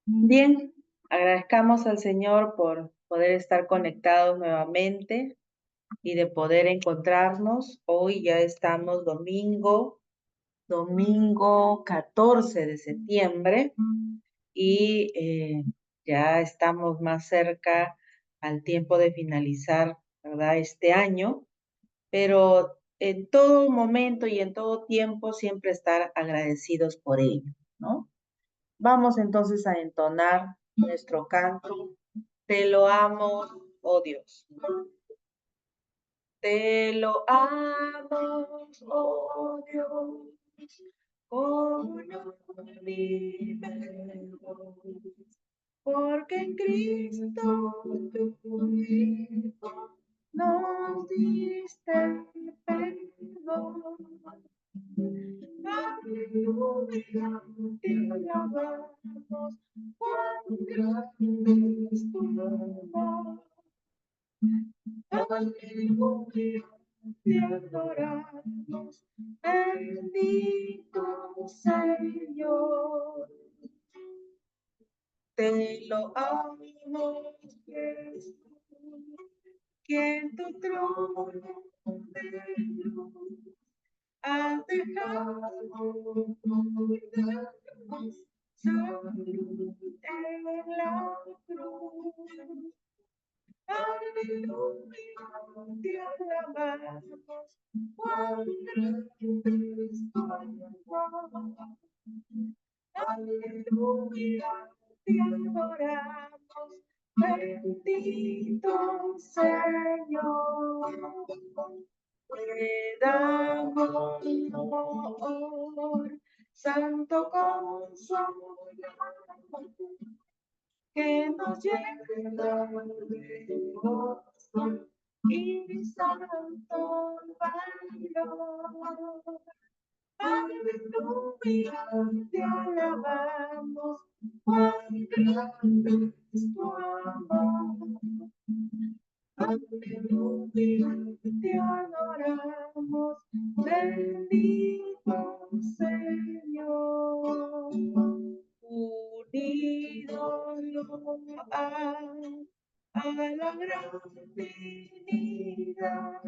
Bien, agradezcamos al Señor por poder estar conectados nuevamente y de poder encontrarnos. Hoy ya estamos domingo 14 de septiembre y ya estamos más cerca al tiempo de finalizar, ¿verdad? Este año, pero en todo momento y en todo tiempo siempre estar agradecidos por ello, ¿no? Vamos entonces a entonar nuestro canto. Te lo amo, oh Dios. Te lo amo, oh Dios, con un universo, porque en Cristo tu Hijo nos diste perdón. Aleluya, te alabamos, cuán grande es tu amor. Aleluya, te adoramos, bendito Señor. Te lo amo, Jesús, que en tu trono de luz has dejado darnos salud en la cruz. Aleluya, te alabamos, cuán grande es tu amor. Aleluya, te adoramos, bendito Señor. Te damos honor, santo consolador, que nos llena de gozo y santo valor. Aleluya, te alabamos, cuán grande es tu amor. Aleluya, te adoramos, bendito Señor. Unidos a la gran Trinidad,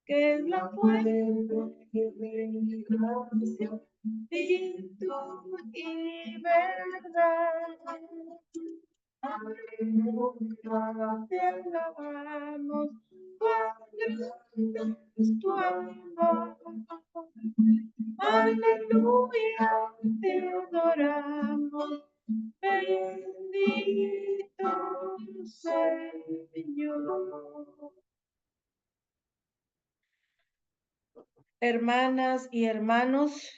que es la fuente de gracia, virtud y verdad. Aleluya, te alabamos, cuán grande es tu amor. Aleluya, te adoramos, bendito Señor. Hermanas y hermanos,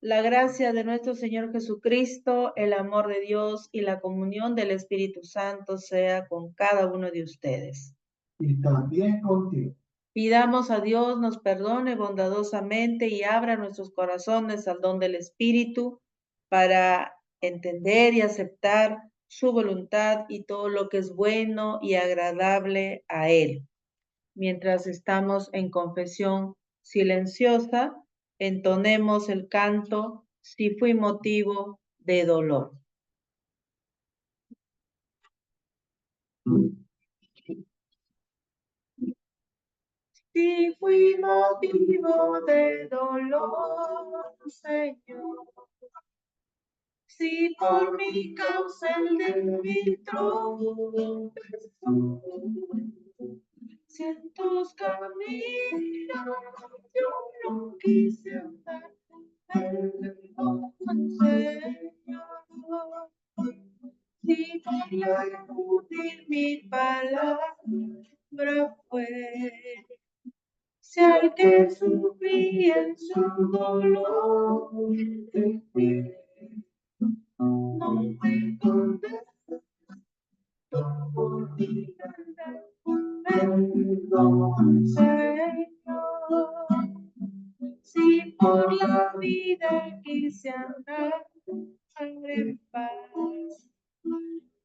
la gracia de nuestro Señor Jesucristo, el amor de Dios y la comunión del Espíritu Santo sea con cada uno de ustedes. Y también contigo. Pidamos a Dios nos perdone bondadosamente y abra nuestros corazones al don del Espíritu para entender y aceptar su voluntad y todo lo que es bueno y agradable a Él. Mientras estamos en confesión silenciosa, entonemos el canto Si fui motivo de dolor. Si fui motivo de dolor, Señor, si por mi causa el débil tropezó, si en tus caminos yo no quise andar, perdón, Señor. Si por acudir mi palabra fue, si al que sufría en su dolor, no me condenas por mi maldad, perdón, Señor. Si por la vida quise andar en paz,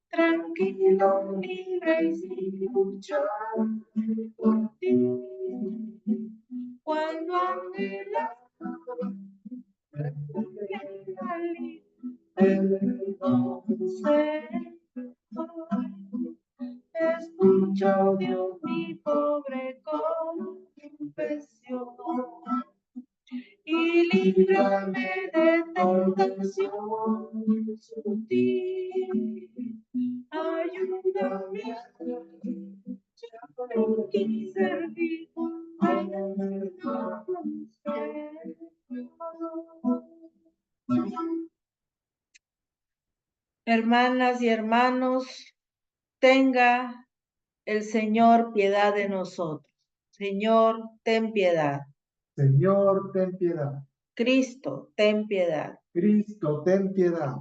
tranquilo, libre y sin luchar por ti, cuando anhelaba la Escucha, oh Dios, mi pobre confesión y líbrame de tentación sutil. Ayúdame a en ti servir. Hermanas y hermanos, tenga el Señor piedad de nosotros. Señor, ten piedad. Señor, ten piedad. Cristo, ten piedad. Cristo, ten piedad.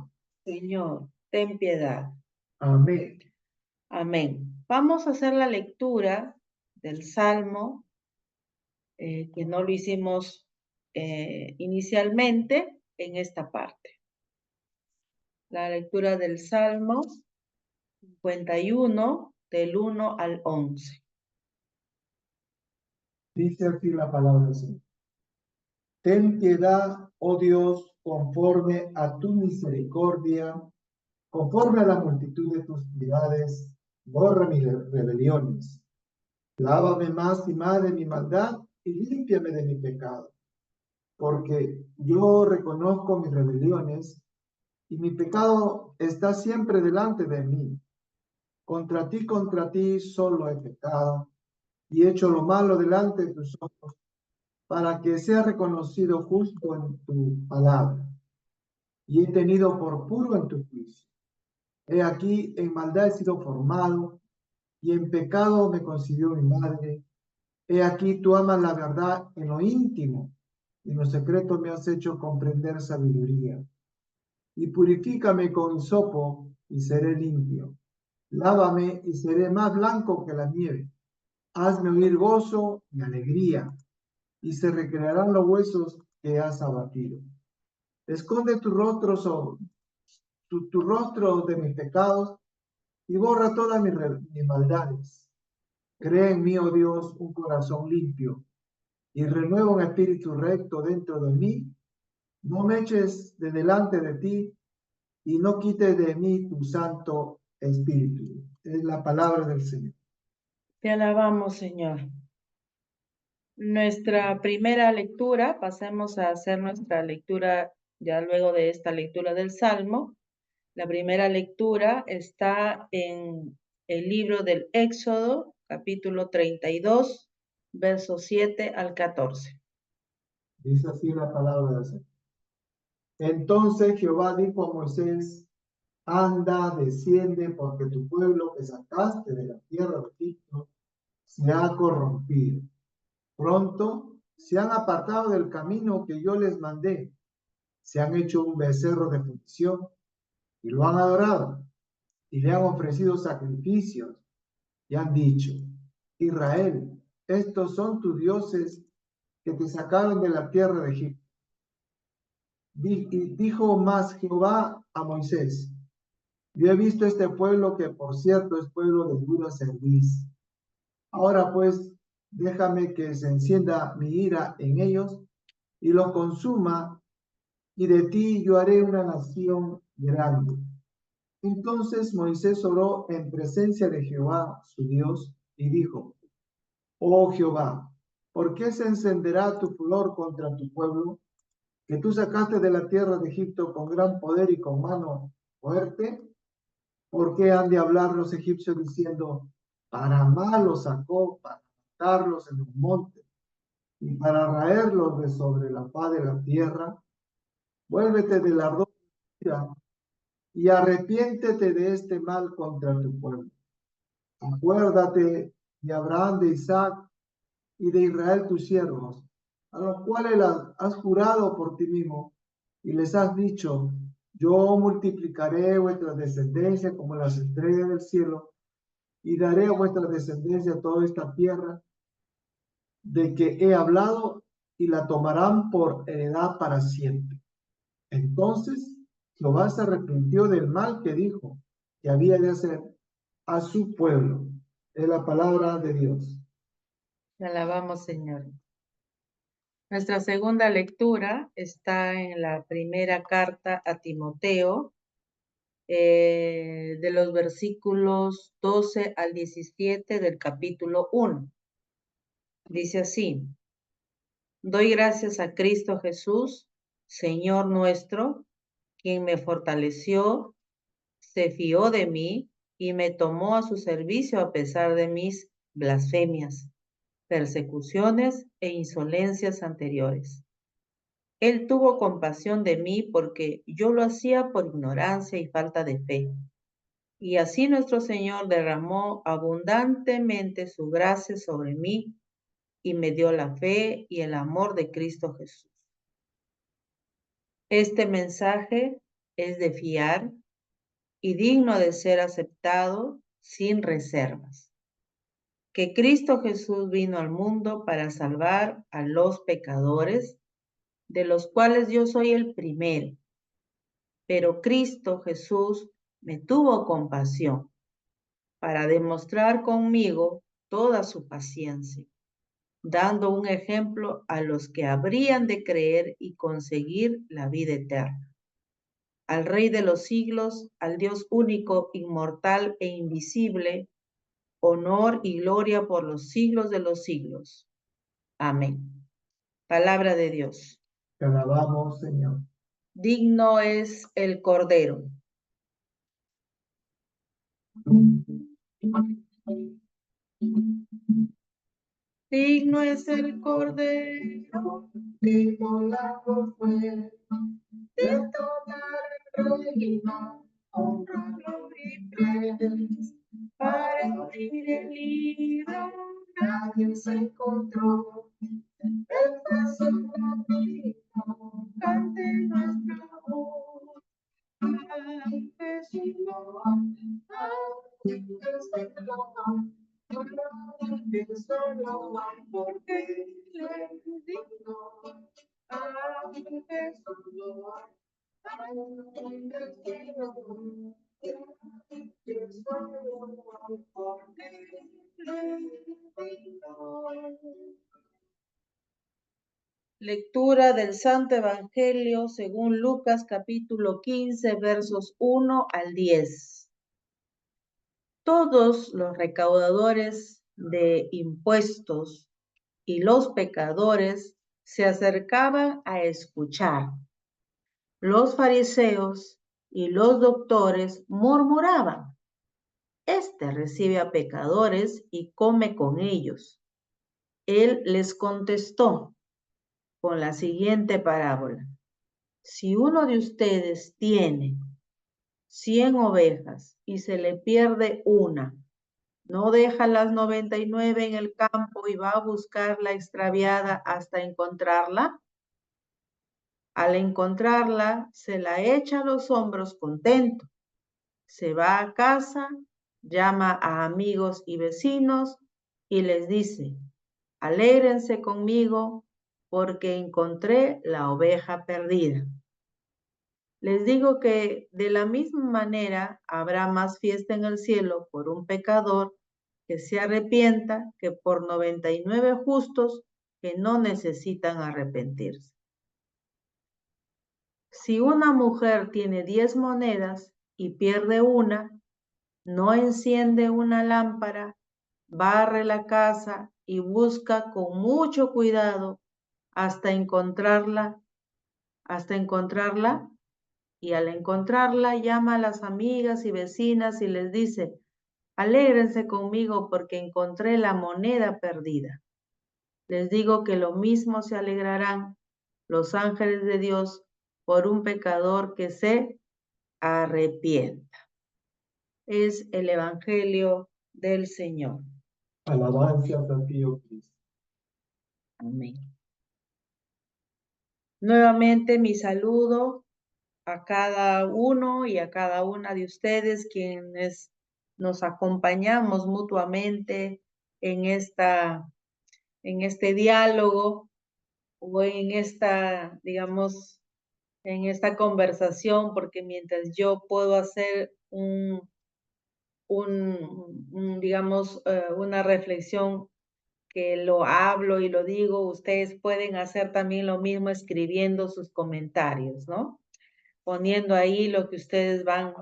Señor, ten piedad. Amén. Amén. Vamos a hacer la lectura del Salmo, que no lo hicimos inicialmente en esta parte. La lectura del Salmo 51, del 1 al 11. Dice así la palabra del Señor. Ten piedad, oh Dios, conforme a tu misericordia, conforme a la multitud de tus piedades, borra mis rebeliones. Lávame más y más de mi maldad y límpiame de mi pecado, porque yo reconozco mis rebeliones y mi pecado está siempre delante de mí. Contra ti solo he pecado y he hecho lo malo delante de tus ojos, para que sea reconocido justo en tu palabra, y he tenido por puro en tu juicio. He aquí, en maldad he sido formado, y en pecado me concibió mi madre. He aquí, tú amas la verdad en lo íntimo, y en lo secreto me has hecho comprender sabiduría. Y purifícame con hisopo, y seré limpio. Lávame, y seré más blanco que la nieve. Hazme oír gozo y alegría, y se recrearán los huesos que has abatido. Esconde tu rostro de mis pecados y borra todas mis maldades. Crea en mí, oh Dios, un corazón limpio y renueva un espíritu recto dentro de mí. No me eches de delante de ti y no quites de mí tu santo espíritu. Es la palabra del Señor. Te alabamos, Señor. Nuestra primera lectura, pasemos a hacer nuestra lectura ya luego de esta lectura del Salmo. La primera lectura está en el libro del Éxodo, capítulo 32, versos 7 al 14. Dice así la palabra del Señor. Entonces Jehová dijo a Moisés: anda, desciende, porque tu pueblo que sacaste de la tierra de Egipto se ha corrompido. Pronto se han apartado del camino que yo les mandé. Se han hecho un becerro de fundición y lo han adorado y le han ofrecido sacrificios y han dicho: Israel, estos son tus dioses que te sacaron de la tierra de Egipto. Y dijo más Jehová a Moisés: yo he visto este pueblo que por cierto es pueblo de dura cerviz. Ahora pues, déjame que se encienda mi ira en ellos y los consuma, y de ti yo haré una nación grande. Entonces Moisés oró en presencia de Jehová, su Dios, y dijo: oh Jehová, ¿por qué se encenderá tu furor contra tu pueblo, que tú sacaste de la tierra de Egipto con gran poder y con mano fuerte? ¿Por qué han de hablar los egipcios diciendo: para mal los sacó, para matarlos en un monte y para raerlos de sobre la faz de la tierra? Vuélvete del ardor de ira y arrepiéntete de este mal contra tu pueblo. Acuérdate de Abraham, de Isaac y de Israel tus siervos, a los cuales has jurado por ti mismo y les has dicho: yo multiplicaré vuestra descendencia como las estrellas del cielo y daré a vuestra descendencia toda esta tierra de que he hablado, y la tomarán por heredad para siempre. Entonces Jehová se arrepintió del mal que dijo que había de hacer a su pueblo. Es la palabra de Dios. Te alabamos, Señor. Nuestra segunda lectura está en la primera carta a Timoteo, de los versículos 12 al 17 del capítulo 1. Dice así: doy gracias a Cristo Jesús, Señor nuestro, quien me fortaleció, se fió de mí y me tomó a su servicio a pesar de mis blasfemias, persecuciones e insolencias anteriores. Él tuvo compasión de mí porque yo lo hacía por ignorancia y falta de fe. Y así nuestro Señor derramó abundantemente su gracia sobre mí y me dio la fe y el amor de Cristo Jesús. Este mensaje es de fiar y digno de ser aceptado sin reservas. Que Cristo Jesús vino al mundo para salvar a los pecadores, de los cuales yo soy el primero. Pero Cristo Jesús me tuvo compasión para demostrar conmigo toda su paciencia, dando un ejemplo a los que habrían de creer y conseguir la vida eterna. Al Rey de los siglos, al Dios único, inmortal e invisible, honor y gloria por los siglos de los siglos. Amén. Palabra de Dios. Te alabamos, Señor. Digno es el Cordero. Digno es el Cordero Que inmolado fue de toda reina, honra, gloria y praise. para abrir el libro. Nadie se encontró, el paso gratuito, Cante nuestra voz. Ay, Jesús, porque Él es digno. Ay, Jesús, lectura del Santo Evangelio según Lucas capítulo 15 versos 1 al 10. Todos los recaudadores de impuestos y los pecadores se acercaban a escuchar. Los fariseos y los doctores murmuraban: este recibe a pecadores y come con ellos. Él les contestó con la siguiente parábola: si uno de ustedes tiene 100 ovejas y se le pierde una, ¿no deja las 99 en el campo y va a buscar la extraviada hasta encontrarla? Al encontrarla, se la echa a los hombros contento. Se va a casa, llama a amigos y vecinos y les dice: alégrense conmigo porque encontré la oveja perdida. Les digo que de la misma manera habrá más fiesta en el cielo por un pecador que se arrepienta que por 99 justos que no necesitan arrepentirse. Si una mujer tiene 10 monedas y pierde una, no enciende una lámpara, barre la casa y busca con mucho cuidado hasta encontrarla, y al encontrarla llama a las amigas y vecinas y les dice: alégrense conmigo porque encontré la moneda perdida. Les digo que lo mismo se alegrarán los ángeles de Dios por un pecador que se arrepienta. Es el Evangelio del Señor. Alabanza a ti, oh Cristo. Amén. Nuevamente mi saludo a cada uno y a cada una de ustedes quienes nos acompañamos mutuamente en este diálogo o en esta, digamos, en esta conversación, porque mientras yo puedo hacer digamos, una reflexión que lo hablo y lo digo, ustedes pueden hacer también lo mismo escribiendo sus comentarios, ¿no? Poniendo ahí lo que ustedes van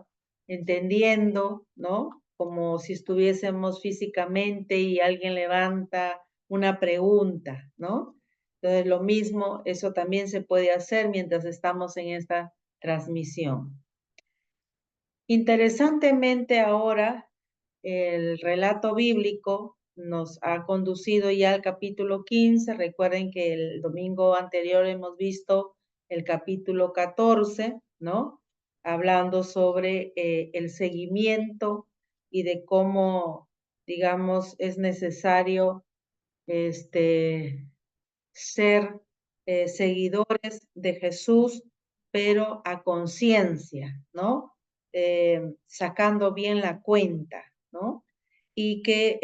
entendiendo, ¿no? Como si estuviésemos físicamente y alguien levanta una pregunta, ¿no? Entonces, lo mismo, eso también se puede hacer mientras estamos en esta transmisión. Interesantemente ahora, el relato bíblico nos ha conducido ya al capítulo 15. Recuerden que el domingo anterior hemos visto el capítulo 14, ¿no? Hablando sobre el seguimiento y de cómo, digamos, es necesario este, ser seguidores de Jesús, pero a conciencia, ¿no? Sacando bien la cuenta, ¿no? Y que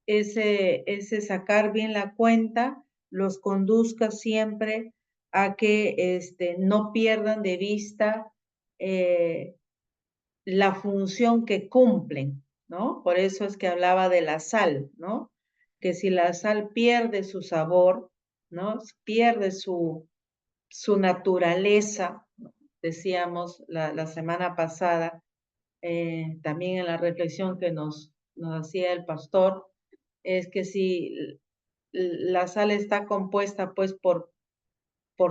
ese sacar bien la cuenta los conduzca siempre a que no pierdan de vista eh, la función que cumplen, ¿no? Por eso es que hablaba de la sal, ¿no? Que si la sal pierde su sabor, ¿no? Pierde su naturaleza, ¿no? Decíamos la semana pasada, también en la reflexión que nos hacía el pastor, es que si la sal está compuesta pues por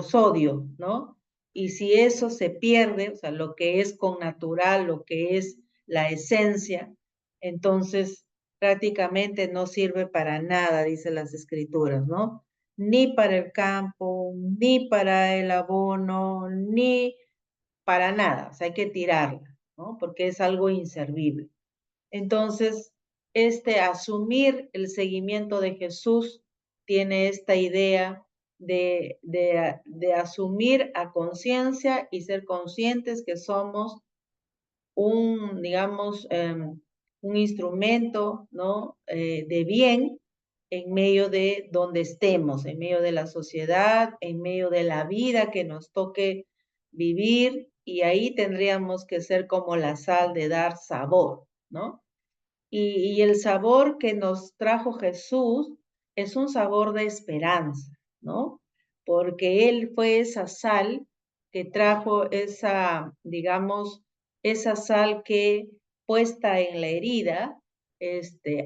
sodio, ¿no? Y si eso se pierde, o sea, lo que es con natural, lo que es la esencia, entonces prácticamente no sirve para nada, dicen las escrituras, ¿no? Ni para el campo, ni para el abono, ni para nada, o sea, hay que tirarla, ¿no? Porque es algo inservible. Entonces, asumir el seguimiento de Jesús tiene esta idea de asumir a conciencia y ser conscientes que somos digamos, un instrumento, ¿no? De bien en medio de donde estemos, en medio de la sociedad, en medio de la vida que nos toque vivir, y ahí tendríamos que ser como la sal de dar sabor, ¿no? Y el sabor que nos trajo Jesús es un sabor de esperanza, ¿no? Porque Él fue esa sal que trajo esa, digamos, esa sal que puesta en la herida,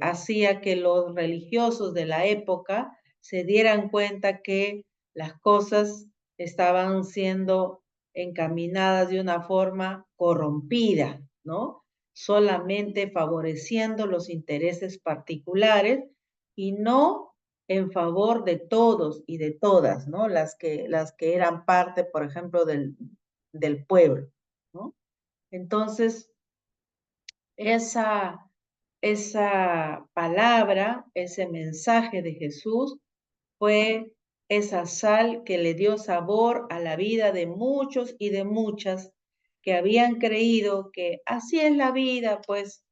hacía que los religiosos de la época se dieran cuenta que las cosas estaban siendo encaminadas de una forma corrompida, ¿no? Solamente favoreciendo los intereses particulares y no en favor de todos y de todas, ¿no? Las que eran parte, por ejemplo, del pueblo, ¿no? Entonces, esa, esa palabra, ese mensaje de Jesús fue esa sal que le dio sabor a la vida de muchos y de muchas que habían creído que así es la vida, pues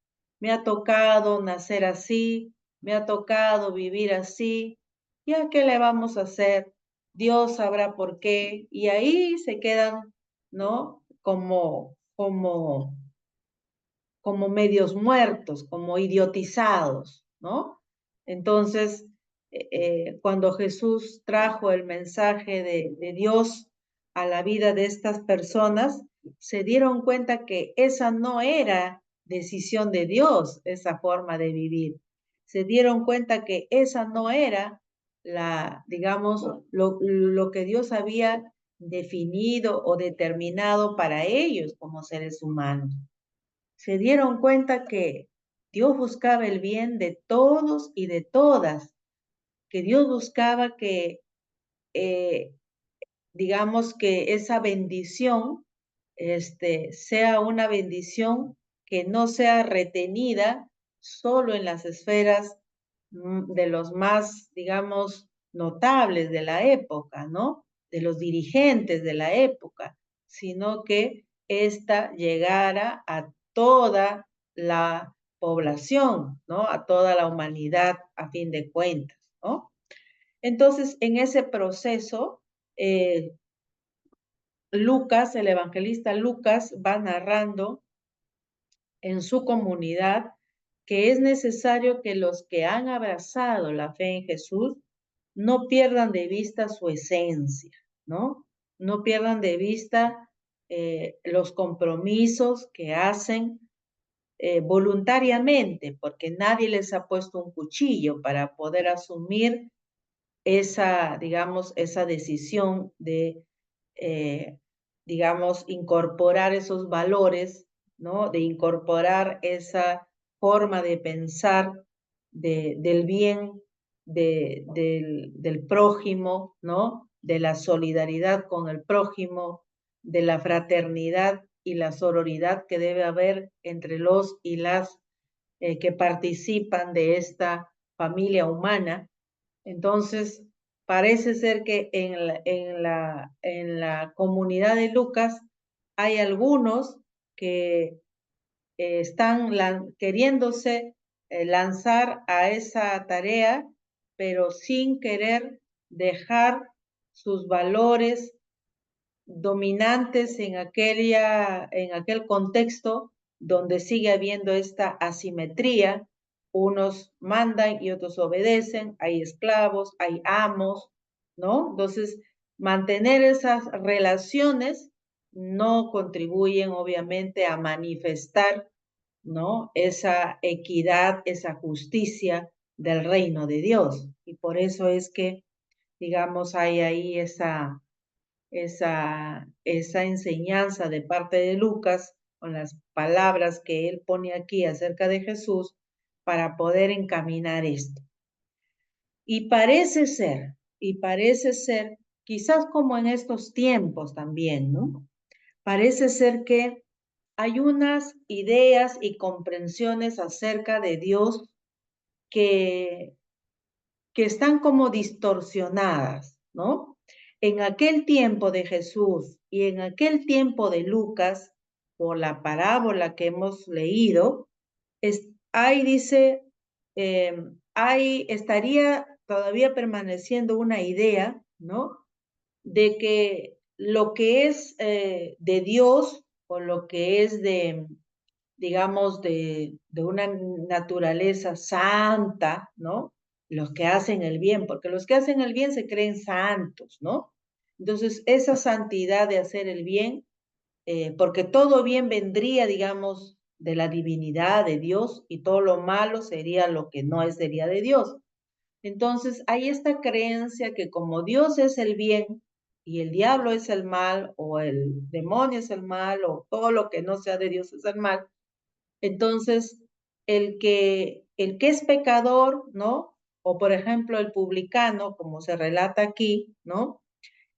me ha tocado nacer así, me ha tocado vivir así, ¿ya qué le vamos a hacer? Dios sabrá por qué, y ahí se quedan, ¿no? Como medios muertos, como idiotizados, ¿no? Entonces, cuando Jesús trajo el mensaje de Dios a la vida de estas personas, se dieron cuenta que esa no era decisión de Dios, esa forma de vivir. Se dieron cuenta que esa no era digamos, lo que Dios había definido o determinado para ellos como seres humanos. Se dieron cuenta que Dios buscaba el bien de todos y de todas, que Dios buscaba que, eh, digamos, que esa bendición sea una bendición que no sea retenida solo en las esferas de los más, digamos, notables de la época, ¿no? De los dirigentes de la época, sino que ésta llegara a toda la población, ¿no? A toda la humanidad a fin de cuentas, ¿no? Entonces, en ese proceso, eh, Lucas, el evangelista Lucas, va narrando en su comunidad que es necesario que los que han abrazado la fe en Jesús no pierdan de vista su esencia, ¿no? No pierdan de vista los compromisos que hacen voluntariamente, porque nadie les ha puesto un cuchillo para poder asumir esa, digamos, esa decisión de, digamos, incorporar esos valores, ¿no? De incorporar esa forma de pensar del bien del prójimo, ¿no? De la solidaridad con el prójimo, de la fraternidad y la sororidad que debe haber entre los y las que participan de esta familia humana. Entonces, parece ser que en la comunidad de Lucas hay algunos que están queriéndose lanzar a esa tarea, pero sin querer dejar sus valores dominantes en aquel contexto donde sigue habiendo esta asimetría. Unos mandan y otros obedecen, hay esclavos, hay amos, ¿no? Entonces, mantener esas relaciones no contribuyen obviamente a manifestar, ¿no? Esa equidad, esa justicia del reino de Dios. Y por eso es que, digamos, hay ahí esa enseñanza de parte de Lucas con las palabras que él pone aquí acerca de Jesús para poder encaminar esto. Y parece ser, quizás como en estos tiempos también, ¿no? Parece ser que hay unas ideas y comprensiones acerca de Dios que están como distorsionadas, ¿no? En aquel tiempo de Jesús y en aquel tiempo de Lucas, por la parábola que hemos leído, ahí dice, ahí estaría todavía permaneciendo una idea, ¿no? De que lo que es de Dios o lo que es digamos, de una naturaleza santa, ¿no? Los que hacen el bien, porque los que hacen el bien se creen santos, ¿no? Entonces, esa santidad de hacer el bien, porque todo bien vendría, digamos, de la divinidad de Dios y todo lo malo sería lo que no sería de Dios. Entonces, hay esta creencia que como Dios es el bien y el diablo es el mal, o el demonio es el mal, o todo lo que no sea de Dios es el mal, entonces, el que es pecador, ¿no? O por ejemplo, el publicano, como se relata aquí, ¿no?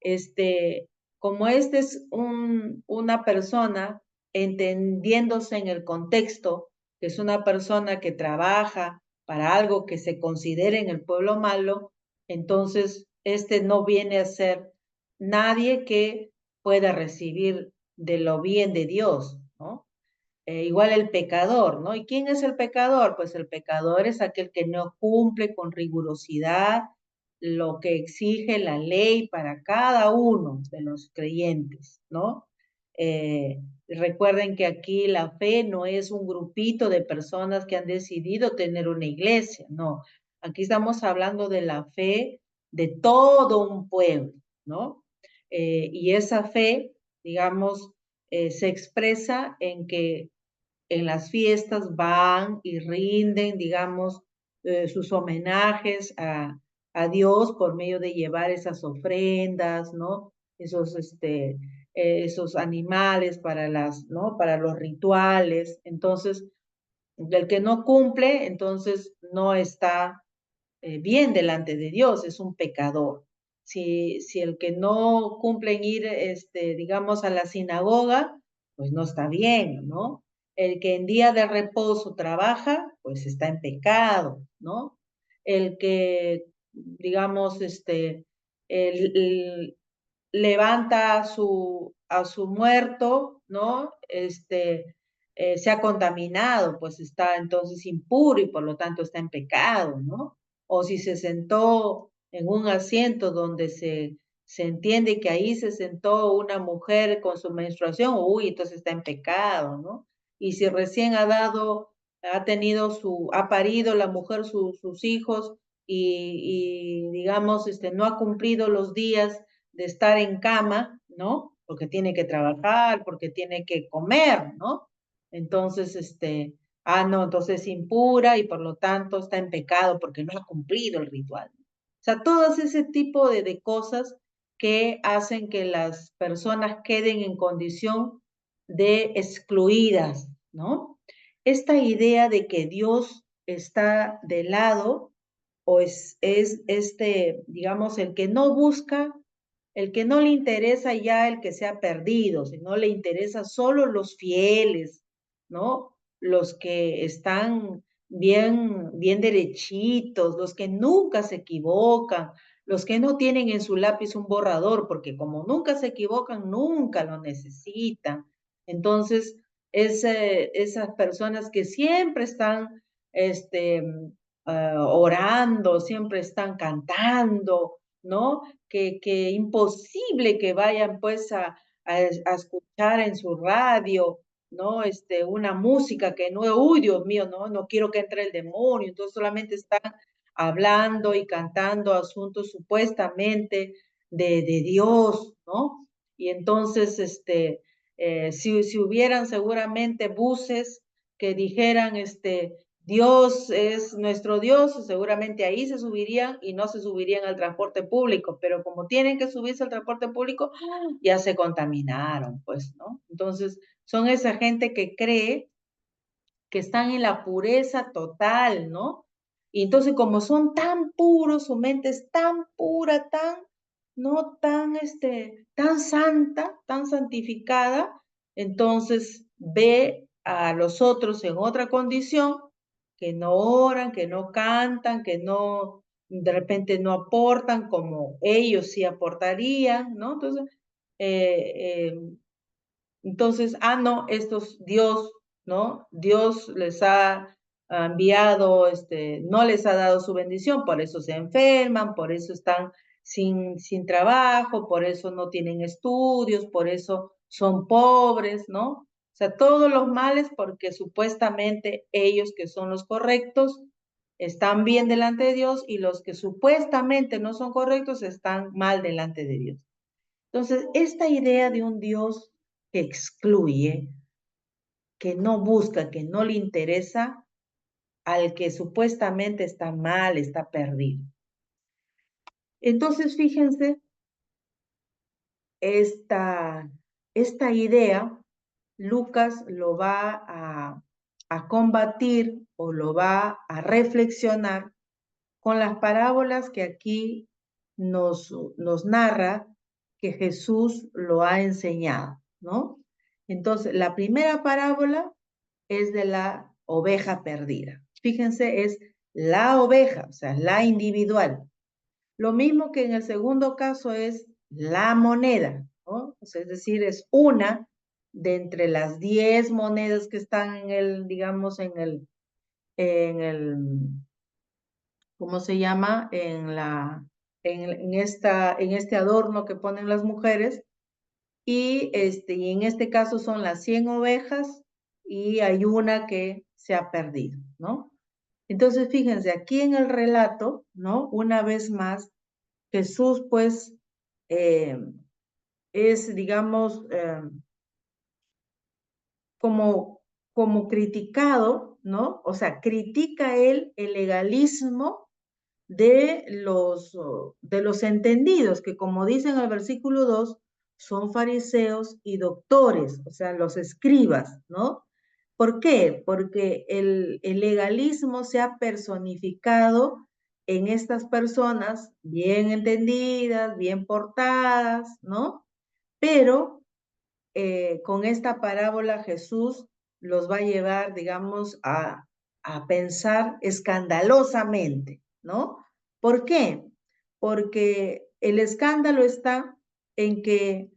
Este, como este es una persona entendiéndose en el contexto, que es una persona que trabaja para algo que se considere en el pueblo malo, entonces este no viene a ser nadie que pueda recibir de lo bien de Dios, ¿no? Igual el pecador, ¿no? ¿Y quién es el pecador? Pues el pecador es aquel que no cumple con rigurosidad lo que exige la ley para cada uno de los creyentes, ¿no? Recuerden que aquí la fe no es un grupito de personas que han decidido tener una iglesia, no. Aquí estamos hablando de la fe de todo un pueblo, ¿no? Y esa fe, digamos, se expresa en que en las fiestas van y rinden, digamos, sus homenajes Dios por medio de llevar esas ofrendas, ¿no? Esos animales para ¿no? Para los rituales. Entonces, el que no cumple, entonces no está bien delante de Dios, es un pecador. Si el que no cumple en ir, digamos, a la sinagoga, pues no está bien, ¿no? El que en día de reposo trabaja, pues está en pecado, ¿no? El que, digamos, el, levanta a su muerto, ¿no? Se ha contaminado, pues está entonces impuro y por lo tanto está en pecado, ¿no? O si se sentó en un asiento donde se entiende que ahí se sentó una mujer con su menstruación, uy, entonces está en pecado, ¿no? Y si recién ha parido la mujer sus hijos digamos, no ha cumplido los días de estar en cama, ¿no? porque tiene que trabajar, porque tiene que comer, ¿no? Entonces, no, entonces es impura y por lo tanto está en pecado porque no ha cumplido el ritual. O sea, todo ese tipo de cosas que hacen que las personas queden en condición de excluidas, ¿no? Esta idea de que Dios está de lado o es digamos, el que no busca, el que no le interesa ya el que se ha perdido, sino le interesa solo los fieles, ¿no? Los que están bien derechitos, los que nunca se equivocan, los que no tienen en su lápiz un borrador, porque como nunca se equivocan, nunca lo necesitan. Entonces, esas personas que siempre están, orando, siempre están cantando, ¿no? Que imposible que vayan pues a escuchar en su radio, ¿no? Una música que no, uy, Dios mío, no quiero que entre el demonio, entonces solamente están hablando y cantando asuntos supuestamente de Dios, ¿no? Y entonces, si hubieran seguramente buses que dijeran, Dios es nuestro Dios, seguramente ahí se subirían y no se subirían al transporte público, pero como tienen que subirse al transporte público, ya se contaminaron, pues, ¿no? Entonces, son esa gente que cree que están en la pureza total, ¿no? Y entonces como son tan puros, su mente es tan pura, no tan, tan santa, tan santificada, entonces ve a los otros en otra condición, que no oran, que no cantan, que no, de repente no aportan como ellos sí aportarían, ¿no? Entonces, no, estos Dios, ¿no? Dios les ha enviado, no les ha dado su bendición, por eso se enferman, por eso están sin trabajo, por eso no tienen estudios, por eso son pobres, ¿no? O sea, todos los males porque supuestamente ellos que son los correctos están bien delante de Dios y los que supuestamente no son correctos están mal delante de Dios. Entonces, esta idea de un Dios que excluye, que no busca, que no le interesa al que supuestamente está mal, está perdido. Entonces, fíjense, esta idea, Lucas lo va a combatir o lo va a reflexionar con las parábolas que aquí nos narra que Jesús lo ha enseñado, ¿no? Entonces, la primera parábola es de la oveja perdida. Fíjense, es la oveja, o sea, la individual. Lo mismo que en el segundo caso es la moneda, ¿no? O sea, es decir, es una de entre las 10 monedas que están en el, digamos, en el ¿cómo se llama? En este adorno que ponen las mujeres. Y en este caso son las 100 ovejas y hay una que se ha perdido, ¿no? Entonces, fíjense, aquí en el relato, ¿no? Una vez más, Jesús, pues, eh, es, digamos, como criticado, ¿no? O sea, critica él el legalismo de los entendidos, que como dice en el versículo 2, son fariseos y doctores, o sea, los escribas, ¿no? ¿Por qué? Porque el legalismo se ha personificado en estas personas bien entendidas, bien portadas, ¿no? Pero con esta parábola Jesús los va a llevar, digamos, a pensar escandalosamente, ¿no? ¿Por qué? Porque el escándalo está en que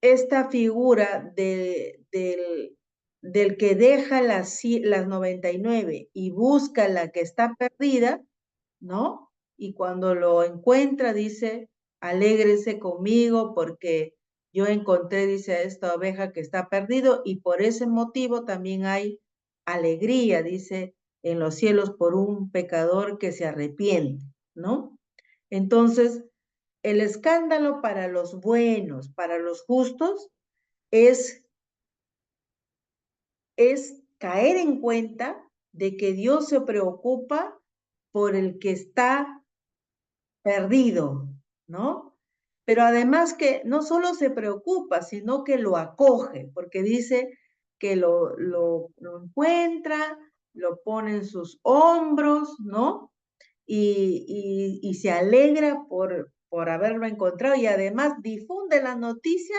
esta figura del que deja las 99 y busca la que está perdida, ¿no? Y cuando lo encuentra dice, alégrese conmigo porque yo encontré, dice, a esta oveja que está perdido y por ese motivo también hay alegría, dice, en los cielos por un pecador que se arrepiente, ¿no? Entonces, el escándalo para los buenos, para los justos, es caer en cuenta de que Dios se preocupa por el que está perdido, ¿no? Pero además que no solo se preocupa, sino que lo acoge, porque dice que lo encuentra, lo pone en sus hombros, ¿no? Y se alegra por haberlo encontrado y además difunde la noticia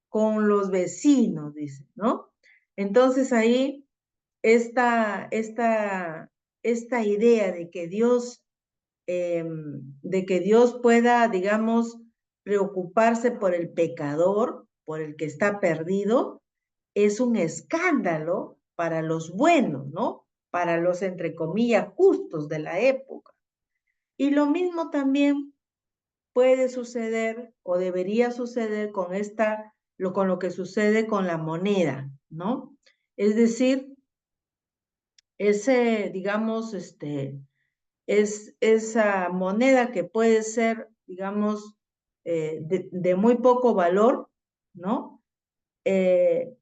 con los vecinos, dice, ¿no? Entonces ahí esta, esta, esta idea de que Dios pueda, digamos, preocuparse por el pecador, por el que está perdido, es un escándalo para los buenos, ¿no? Para los, entre comillas, justos de la época. Y lo mismo también puede suceder o debería suceder con lo que sucede con la moneda, ¿no? Es decir, digamos, es esa moneda que puede ser, digamos, de muy poco valor, ¿no? Eh,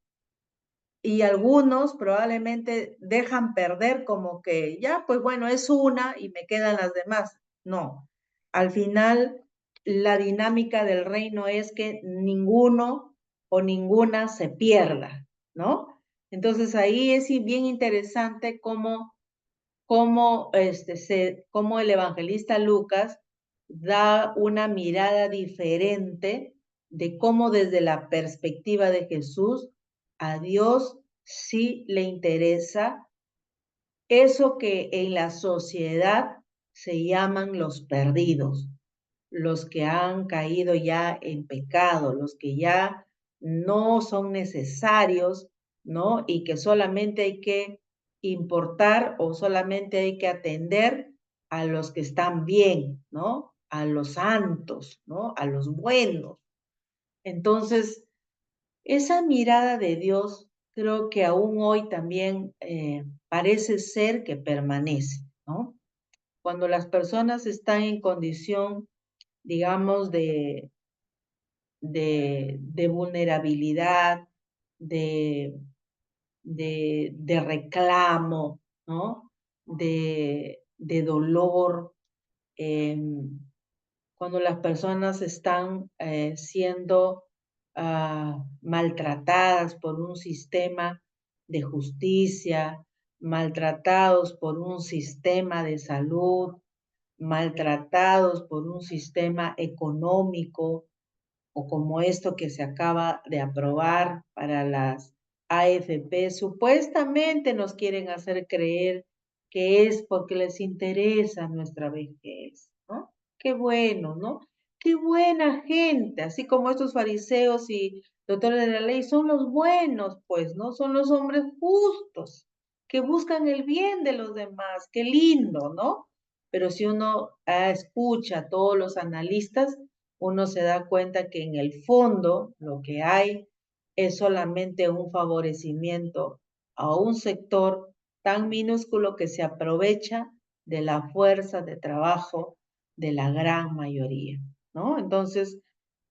y algunos probablemente dejan perder como que ya, pues bueno, es una y me quedan las demás. No, al final la dinámica del reino es que ninguno o ninguna se pierda, ¿no? Entonces ahí es bien interesante cómo el evangelista Lucas da una mirada diferente de cómo desde la perspectiva de Jesús a Dios sí le interesa eso que en la sociedad se llaman los perdidos, los que han caído ya en pecado, los que ya no son necesarios, ¿no? Y que solamente hay que importar o solamente hay que atender a los que están bien, ¿no? A los santos, ¿no? A los buenos. Entonces, esa mirada de Dios creo que aún hoy también parece ser que permanece, ¿no? Cuando las personas están en condición, digamos, de vulnerabilidad, de, de reclamo, ¿no? De dolor, eh, cuando las personas están siendo maltratadas por un sistema de justicia, maltratados por un sistema de salud, maltratados por un sistema económico, o como esto que se acaba de aprobar para las AFP, supuestamente nos quieren hacer creer que es porque les interesa nuestra vejez, ¿no? Qué bueno, ¿no? Qué buena gente, así como estos fariseos y doctores de la ley son los buenos, pues, ¿no? Son los hombres justos que buscan el bien de los demás, qué lindo, ¿no? Pero si uno escucha a todos los analistas, uno se da cuenta que en el fondo lo que hay es solamente un favorecimiento a un sector tan minúsculo que se aprovecha de la fuerza de trabajo de la gran mayoría, ¿no? Entonces,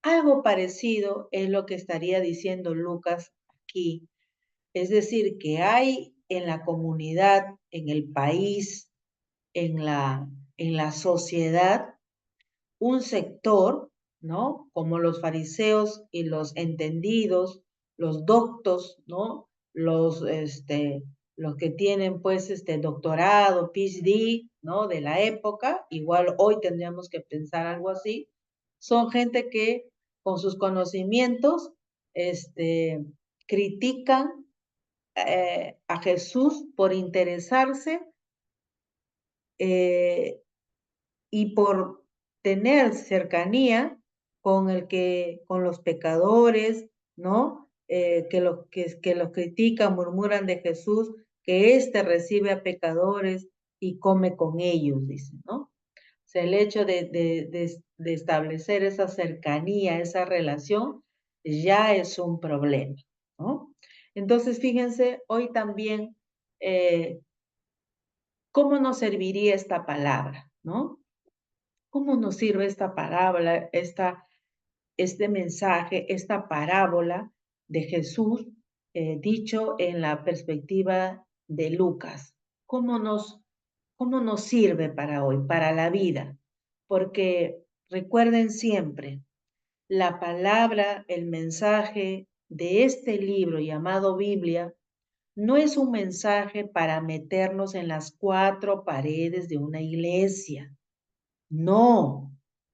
algo parecido es lo que estaría diciendo Lucas aquí. Es decir, que hay en la comunidad, en el país, en la sociedad, un sector, ¿no? Como los fariseos y los entendidos, los doctos, ¿no? Los que tienen pues doctorado, PhD, ¿no? De la época, igual hoy tendríamos que pensar algo así, son gente que con sus conocimientos, critican a Jesús por interesarse eh, y por tener cercanía con los pecadores, ¿no? Que los critican, murmuran de Jesús, que éste recibe a pecadores y come con ellos, dicen, ¿no? O sea, el hecho de establecer esa cercanía, esa relación, ya es un problema, ¿no? Entonces, fíjense, hoy también, ¿cómo nos serviría esta palabra, ¿no? ¿Cómo nos sirve esta parábola, este mensaje, esta parábola de Jesús dicho en la perspectiva de Lucas? ¿Cómo cómo nos sirve para hoy, para la vida? Porque recuerden siempre, la palabra, el mensaje de este libro llamado Biblia no es un mensaje para meternos en las cuatro paredes de una iglesia. No,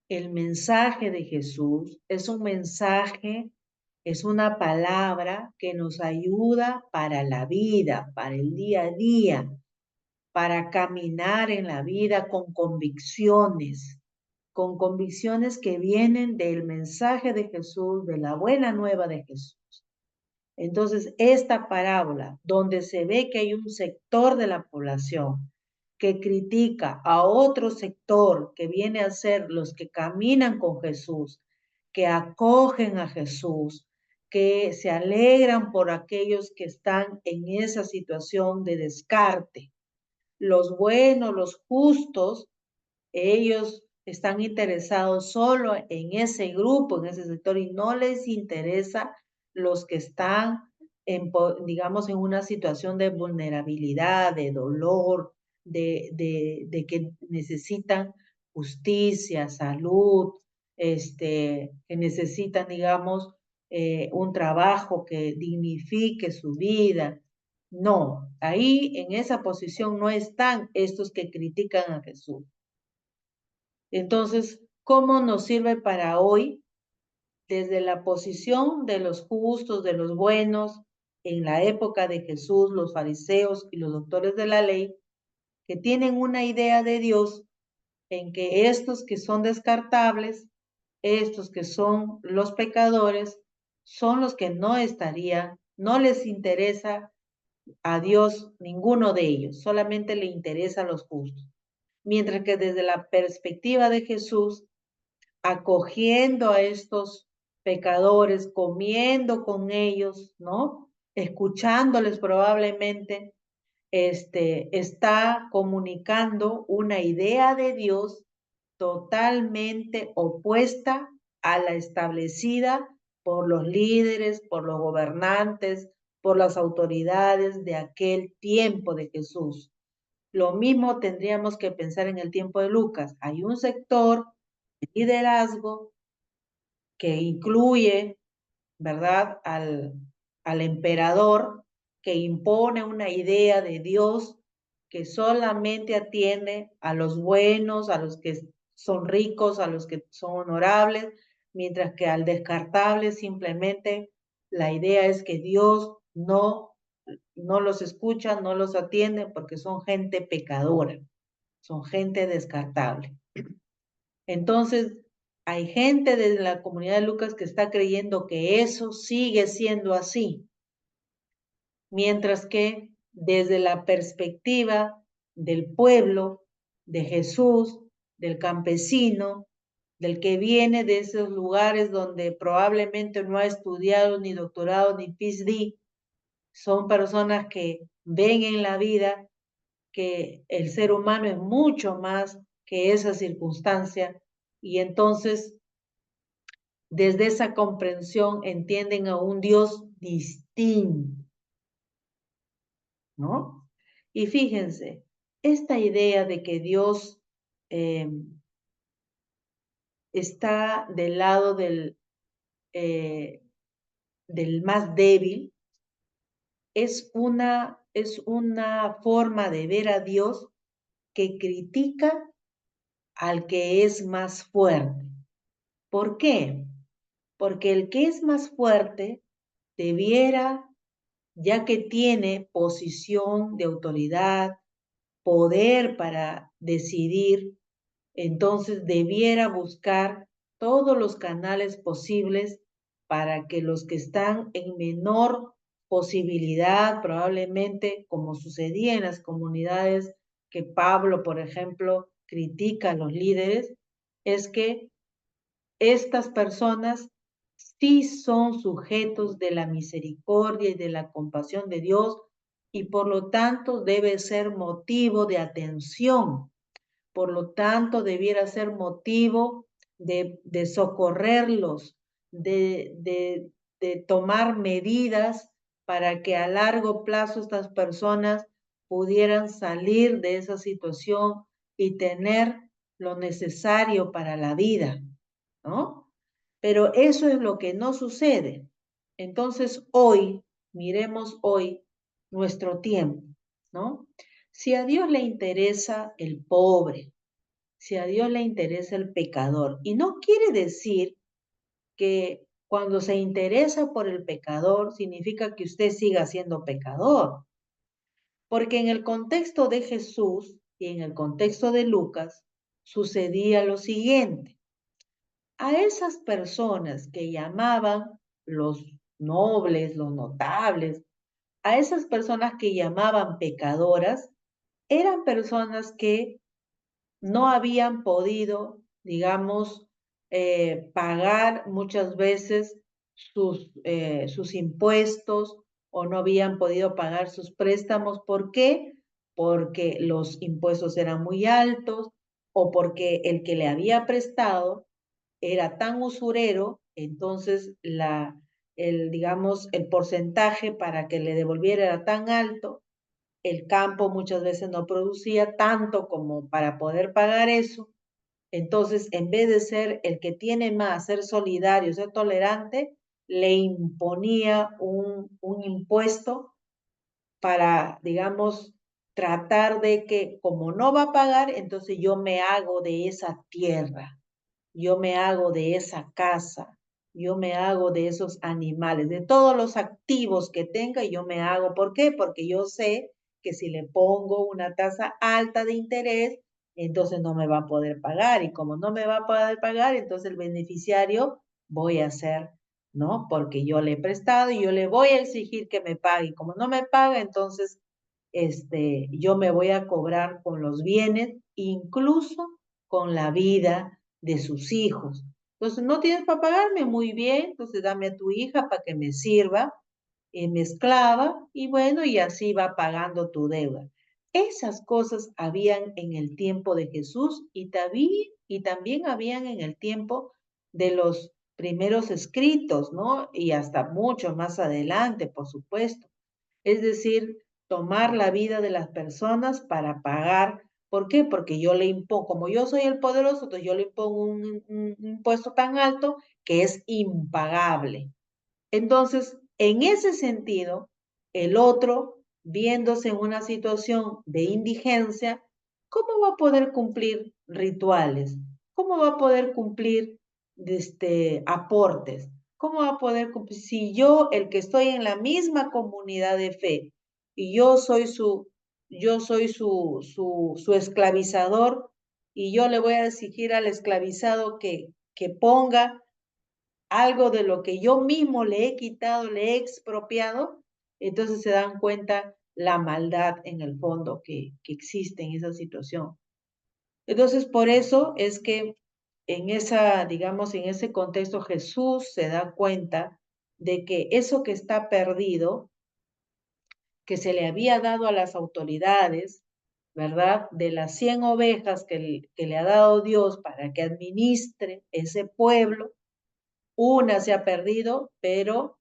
el mensaje de Jesús es un mensaje, es una palabra que nos ayuda para la vida, para el día a día, para caminar en la vida con convicciones que vienen del mensaje de Jesús, de la buena nueva de Jesús. Entonces, esta parábola, donde se ve que hay un sector de la población que critica a otro sector que viene a ser los que caminan con Jesús, que acogen a Jesús, que se alegran por aquellos que están en esa situación de descarte. Los buenos, los justos, ellos están interesados solo en ese grupo, en ese sector, y no les interesa los que están, digamos, en una situación de vulnerabilidad, de dolor, de que necesitan justicia, salud, que necesitan, digamos, un trabajo que dignifique su vida. No, ahí en esa posición no están estos que critican a Jesús. Entonces, ¿cómo nos sirve para hoy desde la posición de los justos, de los buenos, en la época de Jesús, los fariseos y los doctores de la ley, que tienen una idea de Dios en que estos que son descartables, estos que son los pecadores, son los que no estarían, no les interesa a Dios ninguno de ellos, solamente le interesa a los justos. Mientras que desde la perspectiva de Jesús, acogiendo a estos pecadores, comiendo con ellos, ¿no? Escuchándoles probablemente, está comunicando una idea de Dios totalmente opuesta a la establecida por los líderes, por los gobernantes, por las autoridades de aquel tiempo de Jesús. Lo mismo tendríamos que pensar en el tiempo de Lucas. Hay un sector de liderazgo que incluye, ¿verdad?, al emperador, que impone una idea de Dios que solamente atiende a los buenos, a los que son ricos, a los que son honorables, mientras que al descartable simplemente la idea es que Dios no los escucha, no los atiende porque son gente pecadora, son gente descartable. Entonces, hay gente de la comunidad de Lucas que está creyendo que eso sigue siendo así, mientras que desde la perspectiva del pueblo, de Jesús, del campesino, del que viene de esos lugares donde probablemente no ha estudiado ni doctorado ni PhD, son personas que ven en la vida que el ser humano es mucho más que esa circunstancia y entonces desde esa comprensión entienden a un Dios distinto, ¿no? Y fíjense, esta idea de que Dios eh, está del lado del más débil es una forma de ver a Dios que critica al que es más fuerte. ¿Por qué? Porque el que es más fuerte debiera, ya que tiene posición de autoridad, poder para decidir, entonces debiera buscar todos los canales posibles para que los que están en menor posibilidad, probablemente como sucedía en las comunidades que Pablo, por ejemplo, critica a los líderes, es que estas personas sí son sujetos de la misericordia y de la compasión de Dios y por lo tanto debe ser motivo de atención, por lo tanto debiera ser motivo de socorrerlos, de tomar medidas para que a largo plazo estas personas pudieran salir de esa situación y tener lo necesario para la vida, ¿no? Pero eso es lo que no sucede. Entonces hoy, miremos hoy nuestro tiempo, ¿no? Si a Dios le interesa el pobre, si a Dios le interesa el pecador, y no quiere decir que cuando se interesa por el pecador significa que usted siga siendo pecador, porque en el contexto de Jesús y en el contexto de Lucas sucedía lo siguiente. A esas personas que llamaban los nobles, los notables, a esas personas que llamaban pecadoras, eran personas que no habían podido, digamos, pagar muchas veces sus impuestos o no habían podido pagar sus préstamos. ¿Por qué? Porque los impuestos eran muy altos o porque el que le había prestado era tan usurero, entonces digamos, el porcentaje para que le devolviera era tan alto, el campo muchas veces no producía tanto como para poder pagar eso. Entonces, en vez de ser el que tiene más, ser solidario, ser tolerante, le imponía un impuesto para, digamos, tratar de que como no va a pagar, entonces yo me hago de esa tierra, yo me hago de esa casa, yo me hago de esos animales, de todos los activos que tenga, yo me hago. ¿Por qué? Porque yo sé que si le pongo una tasa alta de interés, entonces no me va a poder pagar. Y como no me va a poder pagar, entonces el beneficiario voy a ser, ¿no? Porque yo le he prestado y yo le voy a exigir que me pague. Y como no me paga, entonces yo me voy a cobrar con los bienes, incluso con la vida de sus hijos. Entonces, no tienes para pagarme, muy bien, entonces dame a tu hija para que me sirva, me esclava, y bueno, y así va pagando tu deuda. Esas cosas habían en el tiempo de Jesús y también habían en el tiempo de los primeros escritos, ¿no? Y hasta mucho más adelante, por supuesto. Es decir, tomar la vida de las personas para pagar. ¿Por qué? Porque yo le impongo, como yo soy el poderoso, entonces yo le impongo un impuesto tan alto que es impagable. Entonces, en ese sentido, el otro, viéndose en una situación de indigencia, ¿cómo va a poder cumplir rituales? ¿Cómo va a poder cumplir aportes? ¿Cómo va a poder cumplir? Si yo, el que estoy en la misma comunidad de fe, y yo soy su esclavizador, y yo le voy a exigir al esclavizado que ponga algo de lo que yo mismo le he quitado, le he expropiado, entonces se dan cuenta la maldad en el fondo que existe en esa situación. Entonces, por eso es que digamos, en ese contexto Jesús se da cuenta de que eso que está perdido, que se le había dado a las autoridades, ¿verdad? De las 100 ovejas que le ha dado Dios para que administre ese pueblo, una se ha perdido, pero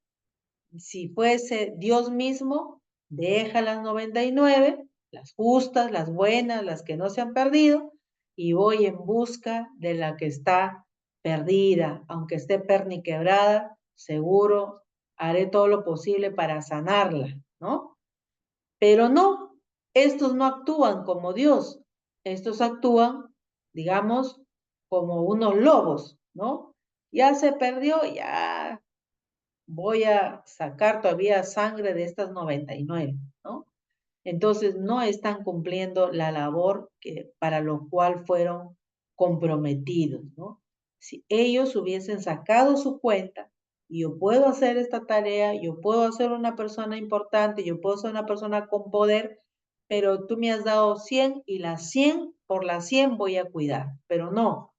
si fuese Dios mismo, deja las 99, las justas, las buenas, las que no se han perdido, y voy en busca de la que está perdida, aunque esté perniquebrada, seguro haré todo lo posible para sanarla, ¿no? Pero no, estos no actúan como Dios, estos actúan, digamos, como unos lobos, ¿no? Ya se perdió, ya voy a sacar todavía sangre de estas 99, ¿no? Entonces no están cumpliendo la labor para lo cual fueron comprometidos, ¿no? Si ellos hubiesen sacado su cuenta, yo puedo hacer esta tarea, yo puedo ser una persona importante, yo puedo ser una persona con poder, pero tú me has dado 100 y las 100 por las 100 voy a cuidar, pero no,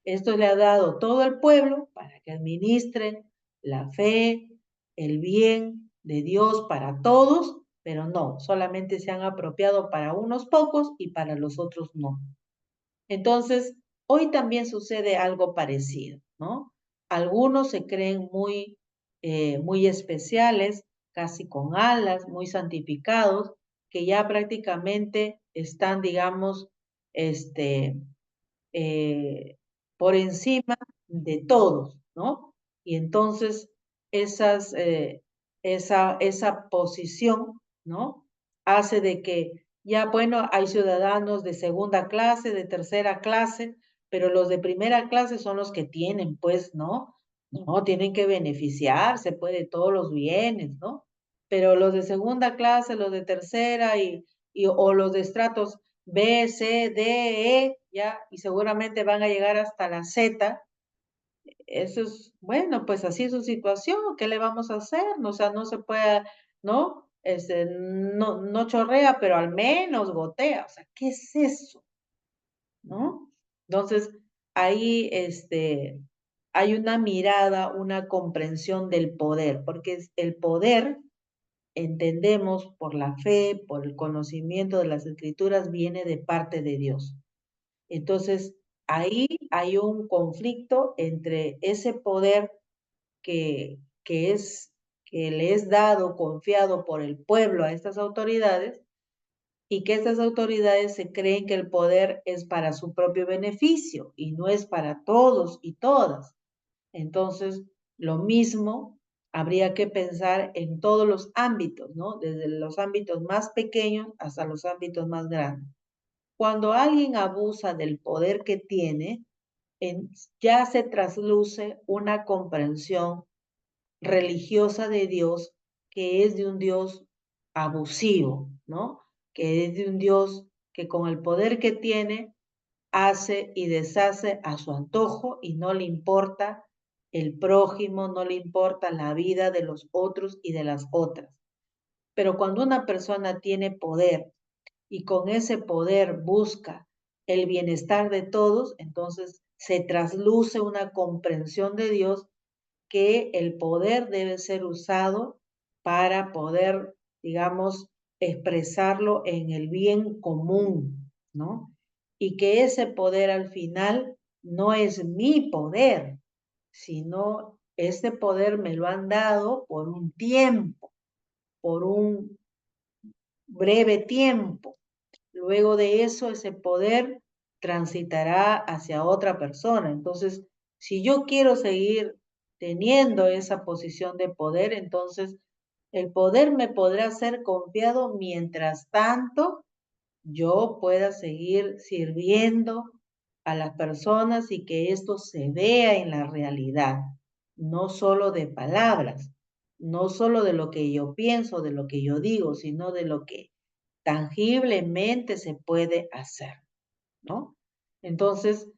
esto le ha dado todo el pueblo para que administren la fe, el bien de Dios para todos, pero no, solamente se han apropiado para unos pocos y para los otros no. Entonces, hoy también sucede algo parecido, ¿no? Algunos se creen muy especiales, casi con alas, muy santificados, que ya prácticamente están, digamos, este, eh, por encima de todos, ¿no? Y entonces esas, esa posición, ¿no? Hace de que ya, bueno, hay ciudadanos de segunda clase, de tercera clase, pero los de primera clase son los que tienen, pues, ¿no? No, tienen que beneficiarse, pues, de todos los bienes, ¿no? Pero los de segunda clase, los de tercera o los de estratos B, C, D, E, ya, y seguramente van a llegar hasta la Z. Eso es, bueno, pues así es su situación, ¿qué le vamos a hacer? O sea, no se puede, ¿no? No chorrea, pero al menos gotea. O sea, ¿qué es eso? ¿No? Entonces, ahí, hay una mirada, una comprensión del poder, porque el poder, entendemos por la fe, por el conocimiento de las escrituras, viene de parte de Dios. Entonces, ahí hay un conflicto entre ese poder que es, que le es dado, confiado por el pueblo a estas autoridades, y que estas autoridades se creen que el poder es para su propio beneficio y no es para todos y todas. Entonces, lo mismo habría que pensar en todos los ámbitos, ¿no? Desde los ámbitos más pequeños hasta los ámbitos más grandes. Cuando alguien abusa del poder que tiene, ya se trasluce una comprensión religiosa de Dios que es de un Dios abusivo, ¿no? Que es de un Dios que con el poder que tiene hace y deshace a su antojo y no le importa el prójimo, no le importa la vida de los otros y de las otras. Pero cuando una persona tiene poder y con ese poder busca el bienestar de todos, entonces se trasluce una comprensión de Dios que el poder debe ser usado para poder, digamos, expresarlo en el bien común, ¿no? Y que ese poder al final no es mi poder, sino ese poder me lo han dado por un tiempo, por un breve tiempo. Luego de eso, ese poder transitará hacia otra persona. Entonces, si yo quiero seguir teniendo esa posición de poder, entonces el poder me podrá ser confiado mientras tanto yo pueda seguir sirviendo a las personas y que esto se vea en la realidad, no solo de palabras, no solo de lo que yo pienso, de lo que yo digo, sino de lo que tangiblemente se puede hacer, ¿no? Entonces,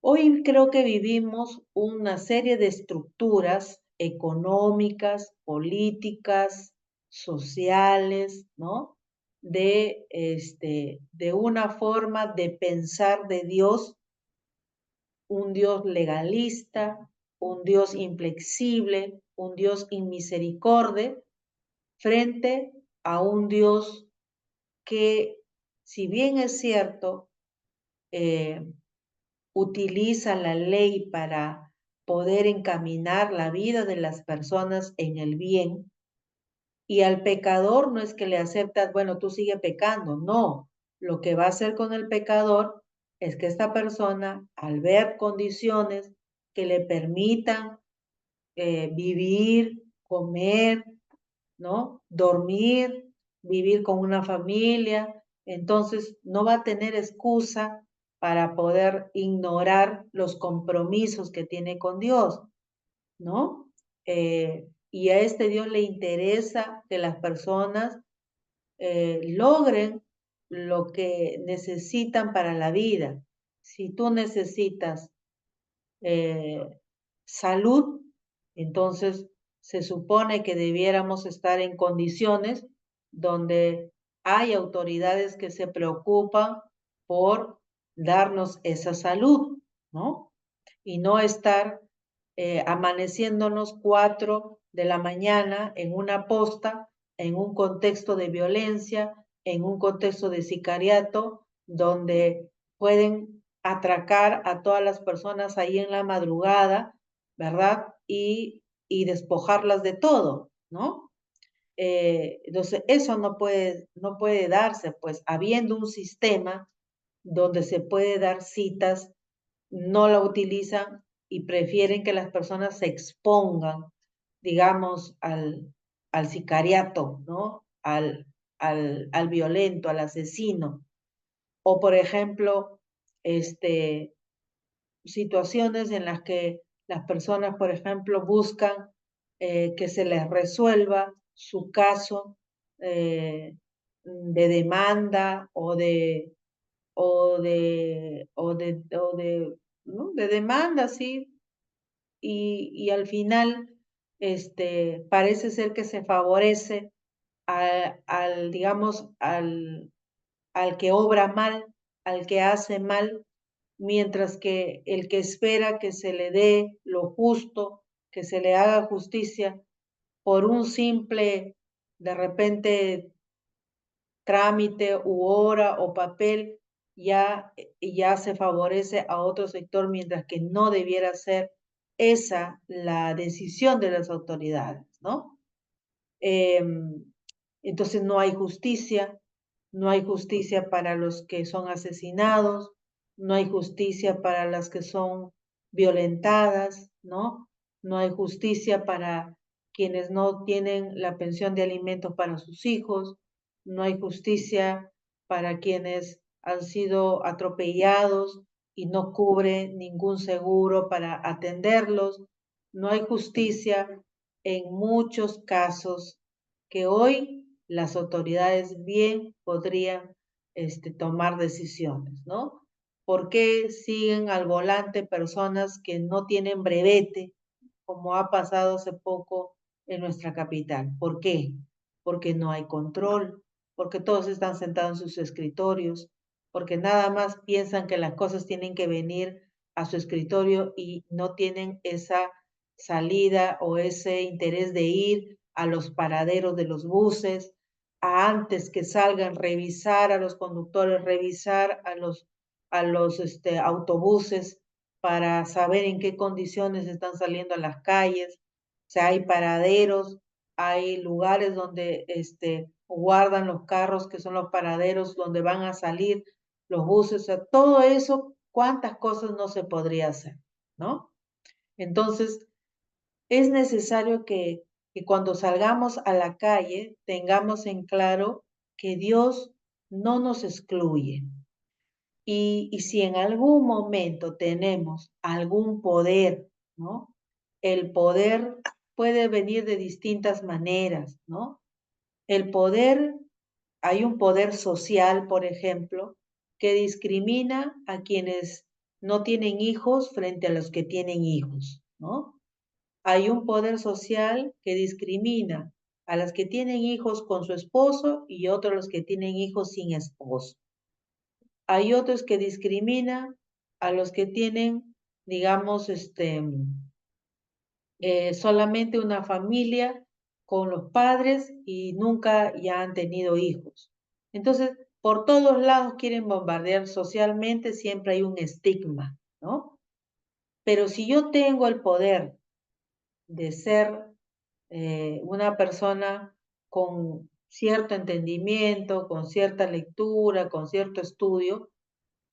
hoy creo que vivimos una serie de estructuras económicas, políticas, sociales, ¿no? De una forma de pensar de Dios, un Dios legalista, un Dios inflexible, un Dios inmisericordia, frente a un Dios que, si bien es cierto, eh, utiliza la ley para poder encaminar la vida de las personas en el bien, y al pecador no es que le aceptas, bueno, tú sigue pecando, no. Lo que va a hacer con el pecador es que esta persona, al ver condiciones que le permitan vivir, comer, ¿no? Dormir, vivir con una familia, entonces no va a tener excusa para poder ignorar los compromisos que tiene con Dios, ¿no? Y a este Dios le interesa que las personas logren lo que necesitan para la vida. Si tú necesitas eh, salud, entonces se supone que debiéramos estar en condiciones donde hay autoridades que se preocupan por darnos esa salud, ¿no? Y no estar amaneciéndonos 4 de la mañana en una posta, en un contexto de violencia, en un contexto de sicariato, donde pueden atracar a todas las personas ahí en la madrugada, ¿verdad? Y despojarlas de todo, ¿no? Entonces, eso no puede darse, pues habiendo un sistema donde se puede dar citas, no la utilizan y prefieren que las personas se expongan, digamos, al sicariato, ¿no? Al violento, al asesino. O, por ejemplo, este, situaciones en las que las personas, por ejemplo, buscan que se les resuelva su caso de demanda ¿no? De demanda, sí, y al final parece ser que se favorece digamos, al que obra mal, al que hace mal, mientras que el que espera que se le dé lo justo, que se le haga justicia por un simple, de repente, trámite u hora o papel, ya se favorece a otro sector, mientras que no debiera ser esa la decisión de las autoridades, ¿no? Em, entonces no hay justicia para los que son asesinados, no hay justicia para las que son violentadas, ¿no? No hay justicia para quienes no tienen la pensión de alimentos para sus hijos, no hay justicia para quienes han sido atropellados y no cubre ningún seguro para atenderlos, no hay justicia en muchos casos que hoy las autoridades bien podrían tomar decisiones, ¿no? ¿Por qué siguen al volante personas que no tienen brevete, como ha pasado hace poco en nuestra capital? ¿Por qué? Porque no hay control, porque todos están sentados en sus escritorios, porque nada más piensan que las cosas tienen que venir a su escritorio y no tienen esa salida o ese interés de ir a los paraderos de los buses, a antes que salgan, revisar a los conductores, revisar a los autobuses para saber en qué condiciones están saliendo a las calles. O sea, hay paraderos, hay lugares donde guardan los carros que son los paraderos donde van a salir los buses. O sea, todo eso, cuántas cosas no se podría hacer, ¿no? Entonces, es necesario que cuando salgamos a la calle tengamos en claro que Dios no nos excluye. Y si en algún momento tenemos algún poder, ¿no? El poder puede venir de distintas maneras, ¿no? El poder, hay un poder social, por ejemplo, que discrimina a quienes no tienen hijos frente a los que tienen hijos, ¿no? Hay un poder social que discrimina a las que tienen hijos con su esposo y otros los que tienen hijos sin esposo. Hay otros que discrimina a los que tienen, digamos, solamente una familia con los padres y nunca ya han tenido hijos. Entonces, por todos lados quieren bombardear socialmente, siempre hay un estigma, ¿no? Pero si yo tengo el poder de ser una persona con cierto entendimiento, con cierta lectura, con cierto estudio,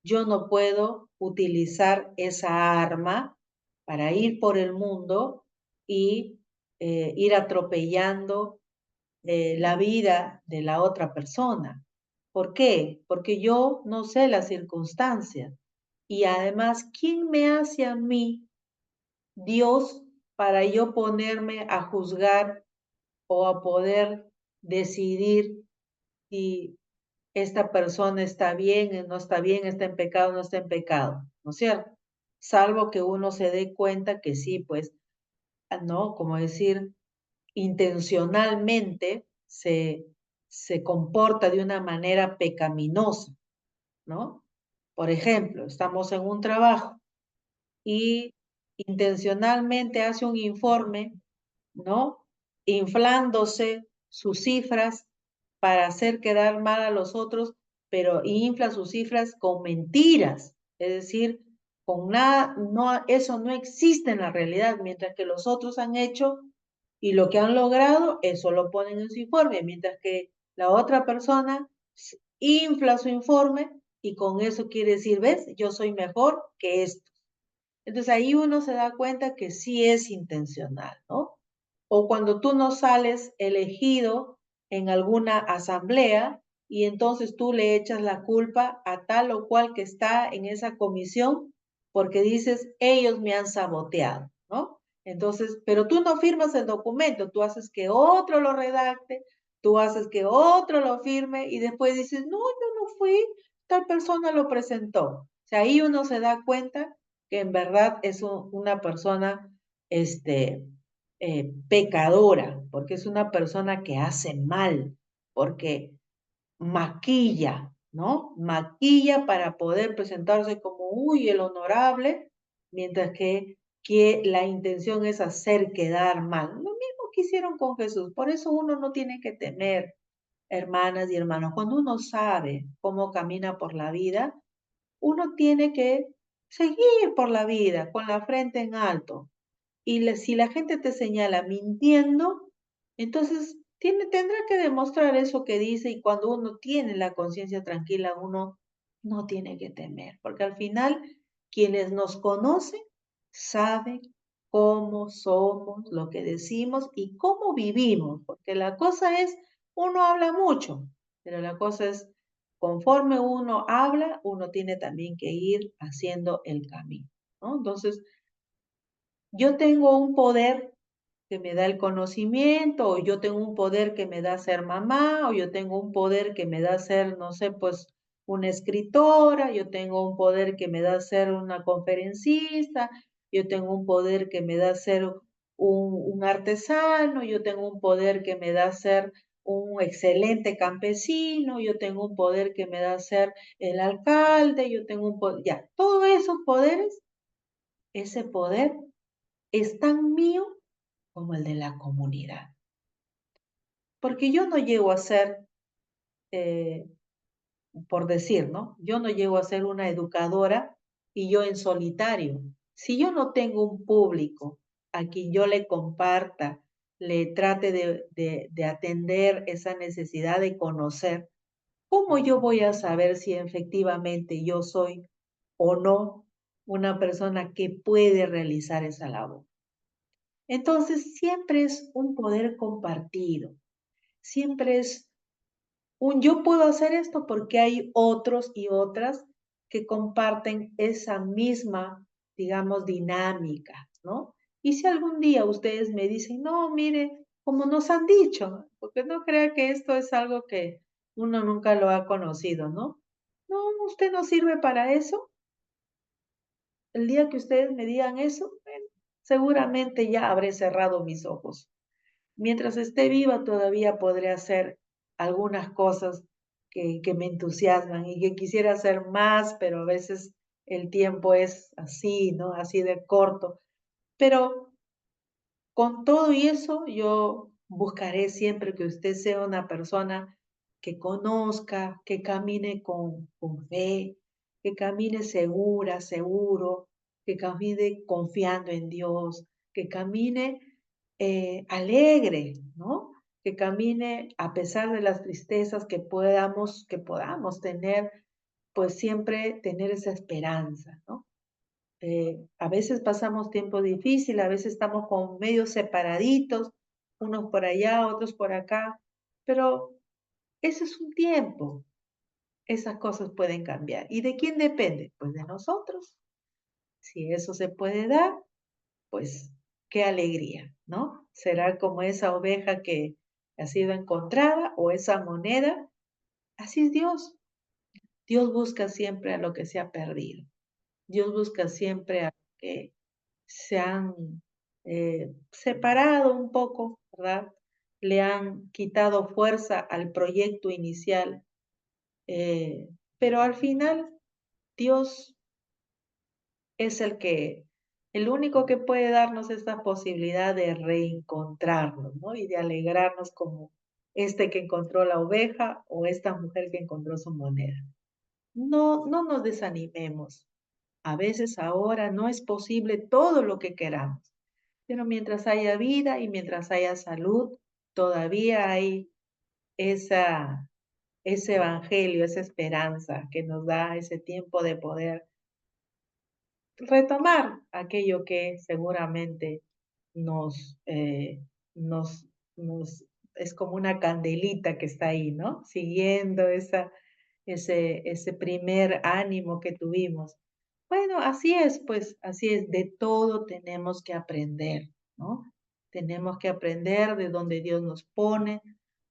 yo no puedo utilizar esa arma para ir por el mundo y ir atropellando la vida de la otra persona. ¿Por qué? Porque yo no sé las circunstancias. Y además, ¿quién me hace a mí, Dios, para yo ponerme a juzgar o a poder decidir si esta persona está bien, no está bien, está en pecado, no está en pecado, ¿no es cierto? Salvo que uno se dé cuenta que sí, pues, ¿no? Como decir, intencionalmente se comporta de una manera pecaminosa, ¿no? Por ejemplo, estamos en un trabajo y intencionalmente hace un informe, ¿no? Inflándose sus cifras para hacer quedar mal a los otros, pero infla sus cifras con mentiras, Es decir, con nada, no, eso no existe en la realidad, mientras que los otros han hecho y lo que han logrado, eso lo ponen en su informe, mientras que la otra persona infla su informe y con eso quiere decir, ¿ves? Yo soy mejor que esto. Entonces ahí uno se da cuenta que sí es intencional, ¿no? O cuando tú no sales elegido en alguna asamblea y entonces tú le echas la culpa a tal o cual que está en esa comisión porque dices, ellos me han saboteado, ¿no? Entonces, pero tú no firmas el documento, tú haces que otro lo redacte, tú haces que otro lo firme y después dices, no, yo no fui, tal persona lo presentó. O sea, ahí uno se da cuenta que en verdad es una persona pecadora, porque es una persona que hace mal, porque maquilla, ¿no? Maquilla para poder presentarse como, uy, el honorable, mientras que la intención es hacer quedar mal. Lo mismo que hicieron con Jesús. Por eso uno no tiene que temer, hermanas y hermanos. Cuando uno sabe cómo camina por la vida, uno tiene que seguir por la vida con la frente en alto. Y si la gente te señala mintiendo, entonces tendrá que demostrar eso que dice y cuando uno tiene la conciencia tranquila, uno no tiene que temer, porque al final quienes nos conocen saben cómo somos, lo que decimos y cómo vivimos, porque la cosa es, uno habla mucho, pero la cosa es, conforme uno habla, uno tiene también que ir haciendo el camino, ¿no? Entonces, yo tengo un poder que me da el conocimiento, o yo tengo un poder que me da ser mamá, o yo tengo un poder que me da ser, no sé, pues una escritora, yo tengo un poder que me da ser una conferencista, yo tengo un poder que me da ser un artesano, yo tengo un poder que me da ser un excelente campesino, yo tengo un poder que me da ser el alcalde, yo tengo un poder, ya, todos esos poderes, ese poder es tan mío como el de la comunidad. Porque yo no llego a ser, eh, por decir, ¿no? Yo no llego a ser una educadora y yo en solitario. Si yo no tengo un público a quien yo le comparta, le trate de atender esa necesidad de conocer, ¿cómo yo voy a saber si efectivamente yo soy o no una persona que puede realizar esa labor? Entonces, siempre es un poder compartido, siempre es yo puedo hacer esto porque hay otros y otras que comparten esa misma, digamos, dinámica, ¿no? Y si algún día ustedes me dicen, no, mire, como nos han dicho, porque no crea que esto es algo que uno nunca lo ha conocido, ¿no? No, usted no sirve para eso. El día que ustedes me digan eso, bueno, seguramente ya habré cerrado mis ojos. Mientras esté viva todavía podré hacer algunas cosas que me entusiasman y que quisiera hacer más, pero a veces el tiempo es así, ¿no? Así de corto. Pero con todo y eso, yo buscaré siempre que usted sea una persona que conozca, que camine con fe, que camine segura, seguro, que camine confiando en Dios, que camine alegre, ¿no? Que camine a pesar de las tristezas que podamos tener, pues siempre tener esa esperanza, ¿no? A veces pasamos tiempo difícil, a veces estamos como medio separaditos, unos por allá, otros por acá, pero ese es un tiempo, esas cosas pueden cambiar. ¿Y de quién depende? Pues de nosotros. Si eso se puede dar, pues qué alegría, ¿no? Será como esa oveja que ha sido encontrada o esa moneda. Así es Dios. Dios busca siempre a lo que se ha perdido. Dios busca siempre a lo que se han separado un poco, ¿verdad? Le han quitado fuerza al proyecto inicial, eh, pero al final Dios es el único que puede darnos esta posibilidad de reencontrarnos, ¿no? Y de alegrarnos como este que encontró la oveja o esta mujer que encontró su moneda. No, no nos desanimemos. A veces ahora no es posible todo lo que queramos, pero mientras haya vida y mientras haya salud, todavía hay esa, ese evangelio, esa esperanza que nos da ese tiempo de poder retomar aquello que seguramente nos, nos, nos, es como una candelita que está ahí, ¿no? Siguiendo ese primer ánimo que tuvimos. Bueno, así es, pues, así es, de todo tenemos que aprender, ¿no? Tenemos que aprender de donde Dios nos pone,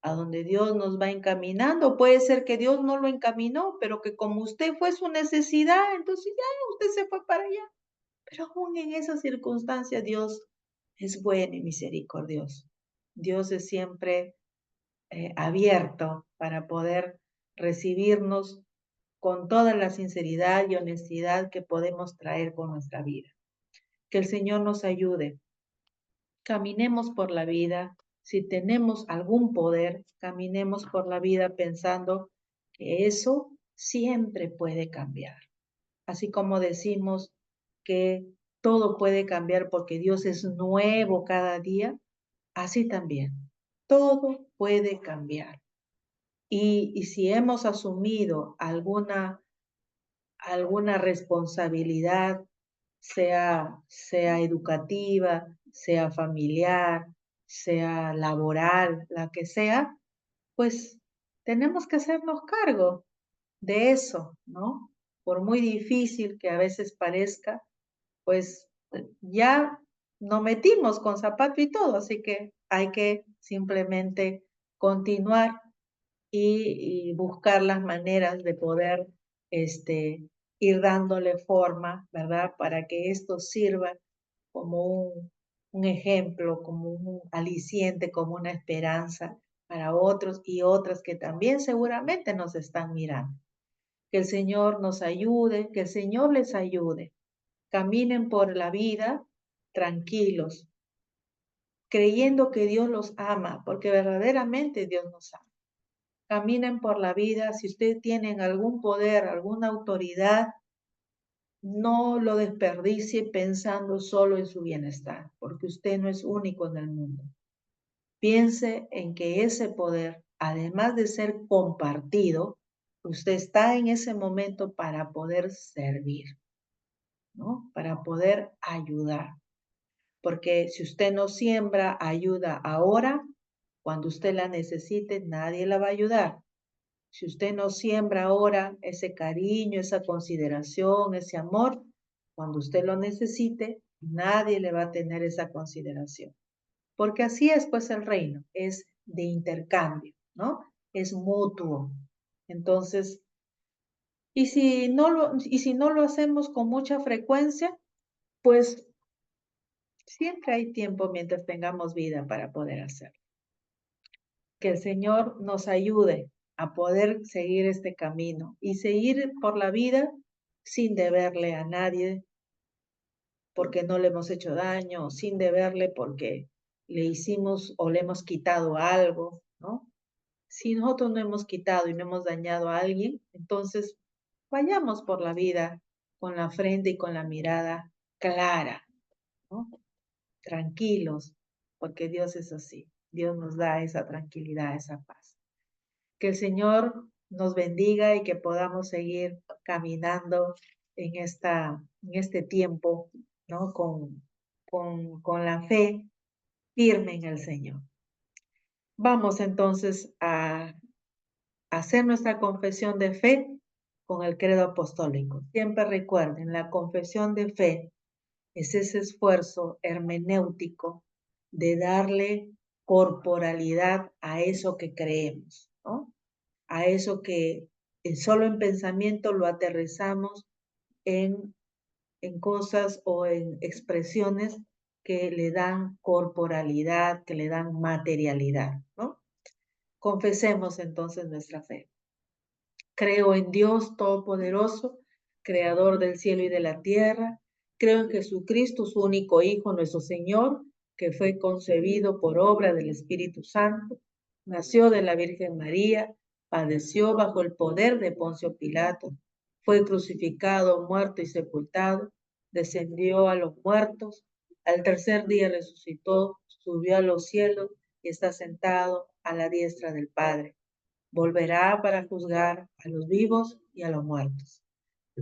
a donde Dios nos va encaminando. Puede ser que Dios no lo encaminó, pero que como usted fue su necesidad, entonces ya usted se fue para allá. Pero aún en esas circunstancias Dios es bueno y misericordioso. Dios es siempre abierto para poder recibirnos con toda la sinceridad y honestidad que podemos traer por nuestra vida. Que el Señor nos ayude. Caminemos por la vida. Si tenemos algún poder, caminemos por la vida pensando que eso siempre puede cambiar. Así como decimos que todo puede cambiar porque Dios es nuevo cada día, así también, todo puede cambiar. Y si hemos asumido alguna responsabilidad, sea educativa, sea familiar, sea laboral, la que sea, pues tenemos que hacernos cargo de eso, ¿no? Por muy difícil que a veces parezca, pues ya nos metimos con zapato y todo, así que hay que simplemente continuar y buscar las maneras de poder ir dándole forma, ¿verdad? Para que esto sirva como un ejemplo, como un aliciente, como una esperanza para otros y otras que también seguramente nos están mirando. Que el Señor nos ayude, que el Señor les ayude. Caminen por la vida tranquilos, creyendo que Dios los ama, porque verdaderamente Dios nos ama. Caminen por la vida, si ustedes tienen algún poder, alguna autoridad, no lo desperdicie pensando solo en su bienestar, porque usted no es único en el mundo. Piense en que ese poder, además de ser compartido, usted está en ese momento para poder servir, ¿no? Para poder ayudar. Porque si usted no siembra ayuda ahora, cuando usted la necesite, nadie la va a ayudar. Si usted no siembra ahora ese cariño, esa consideración, ese amor, cuando usted lo necesite, nadie le va a tener esa consideración. Porque así es pues el reino, es de intercambio, ¿no? Es mutuo. Entonces, y si no lo hacemos con mucha frecuencia, pues siempre hay tiempo mientras tengamos vida para poder hacerlo. Que el Señor nos ayude a poder seguir este camino y seguir por la vida sin deberle a nadie porque no le hemos hecho daño, sin deberle porque le hicimos o le hemos quitado algo, ¿no? Si nosotros no hemos quitado y no hemos dañado a alguien, entonces vayamos por la vida con la frente y con la mirada clara, ¿no? Tranquilos, porque Dios es así. Dios nos da esa tranquilidad, esa paz. Que el Señor nos bendiga y que podamos seguir caminando en este tiempo, ¿no? Con la fe firme en el Señor. Vamos entonces a hacer nuestra confesión de fe con el credo apostólico. Siempre recuerden, la confesión de fe es ese esfuerzo hermenéutico de darle corporalidad a eso que creemos, ¿no? A eso que solo en pensamiento lo aterrizamos en, en cosas o en expresiones que le dan corporalidad, que le dan materialidad, ¿no? Confesemos entonces nuestra fe. Creo en Dios Todopoderoso, Creador del cielo y de la tierra. Creo en Jesucristo, su único Hijo, nuestro Señor, que fue concebido por obra del Espíritu Santo, nació de la Virgen María, padeció bajo el poder de Poncio Pilato, fue crucificado, muerto y sepultado, descendió a los muertos, al tercer día resucitó, subió a los cielos y está sentado a la diestra del Padre. Volverá para juzgar a los vivos y a los muertos.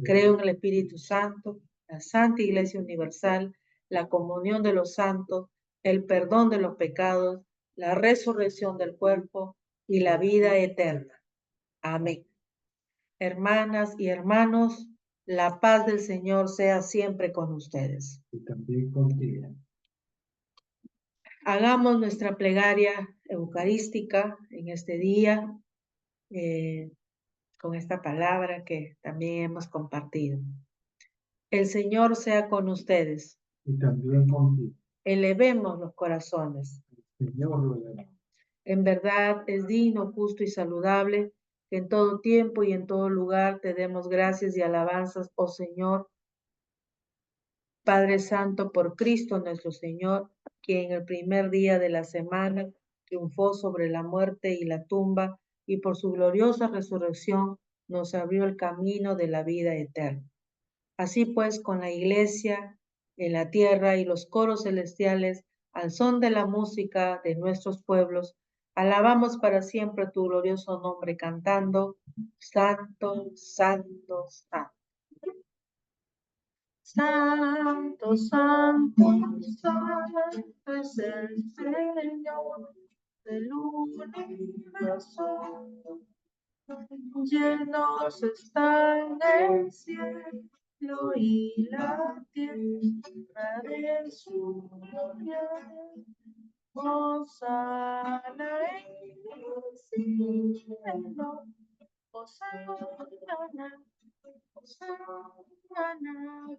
Creo en el Espíritu Santo, la Santa Iglesia Universal, la comunión de los santos, el perdón de los pecados, la resurrección del cuerpo y la vida eterna. Amén. Hermanas y hermanos, la paz del Señor sea siempre con ustedes. Y también contigo. Hagamos nuestra plegaria eucarística en este día con esta palabra que también hemos compartido. El Señor sea con ustedes. Y también contigo. Elevemos los corazones. Señor, lo elevamos. En verdad es digno, justo y saludable que en todo tiempo y en todo lugar te demos gracias y alabanzas, oh Señor, Padre Santo, por Cristo nuestro Señor, quien el primer día de la semana triunfó sobre la muerte y la tumba, y por su gloriosa resurrección nos abrió el camino de la vida eterna. Así pues, con la Iglesia en la tierra y los coros celestiales, al son de la música de nuestros pueblos, alabamos para siempre tu glorioso nombre, cantando: Santo, Santo, Santo. Santo, Santo, Santo es el Señor del universo. Llenos están el cielo y la tierra de su gloria. Hosana en el cielo, Hosana, Hosana,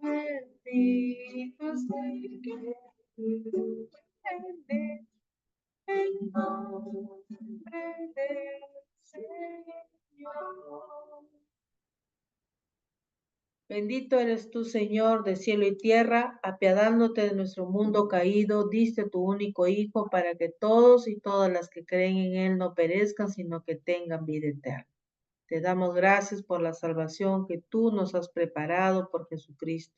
bendito es el que viene en nombre del Señor. Bendito eres tú, Señor, de cielo y tierra, apiadándote de nuestro mundo caído, diste tu único Hijo para que todos y todas las que creen en Él no perezcan, sino que tengan vida eterna. Te damos gracias por la salvación que tú nos has preparado por Jesucristo.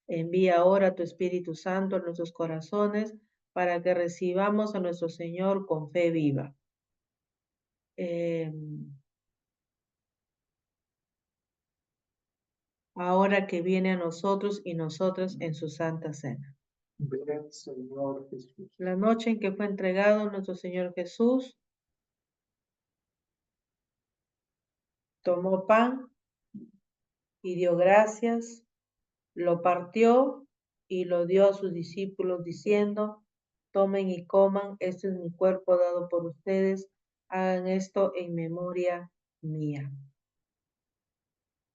Envía ahora tu Espíritu Santo en nuestros corazones para que recibamos a nuestro Señor con fe viva. Ahora que viene a nosotros y nosotras en su santa cena. Ven, Señor Jesús. La noche en que fue entregado nuestro Señor Jesús, tomó pan y dio gracias, lo partió y lo dio a sus discípulos diciendo: tomen y coman, este es mi cuerpo dado por ustedes, hagan esto en memoria mía.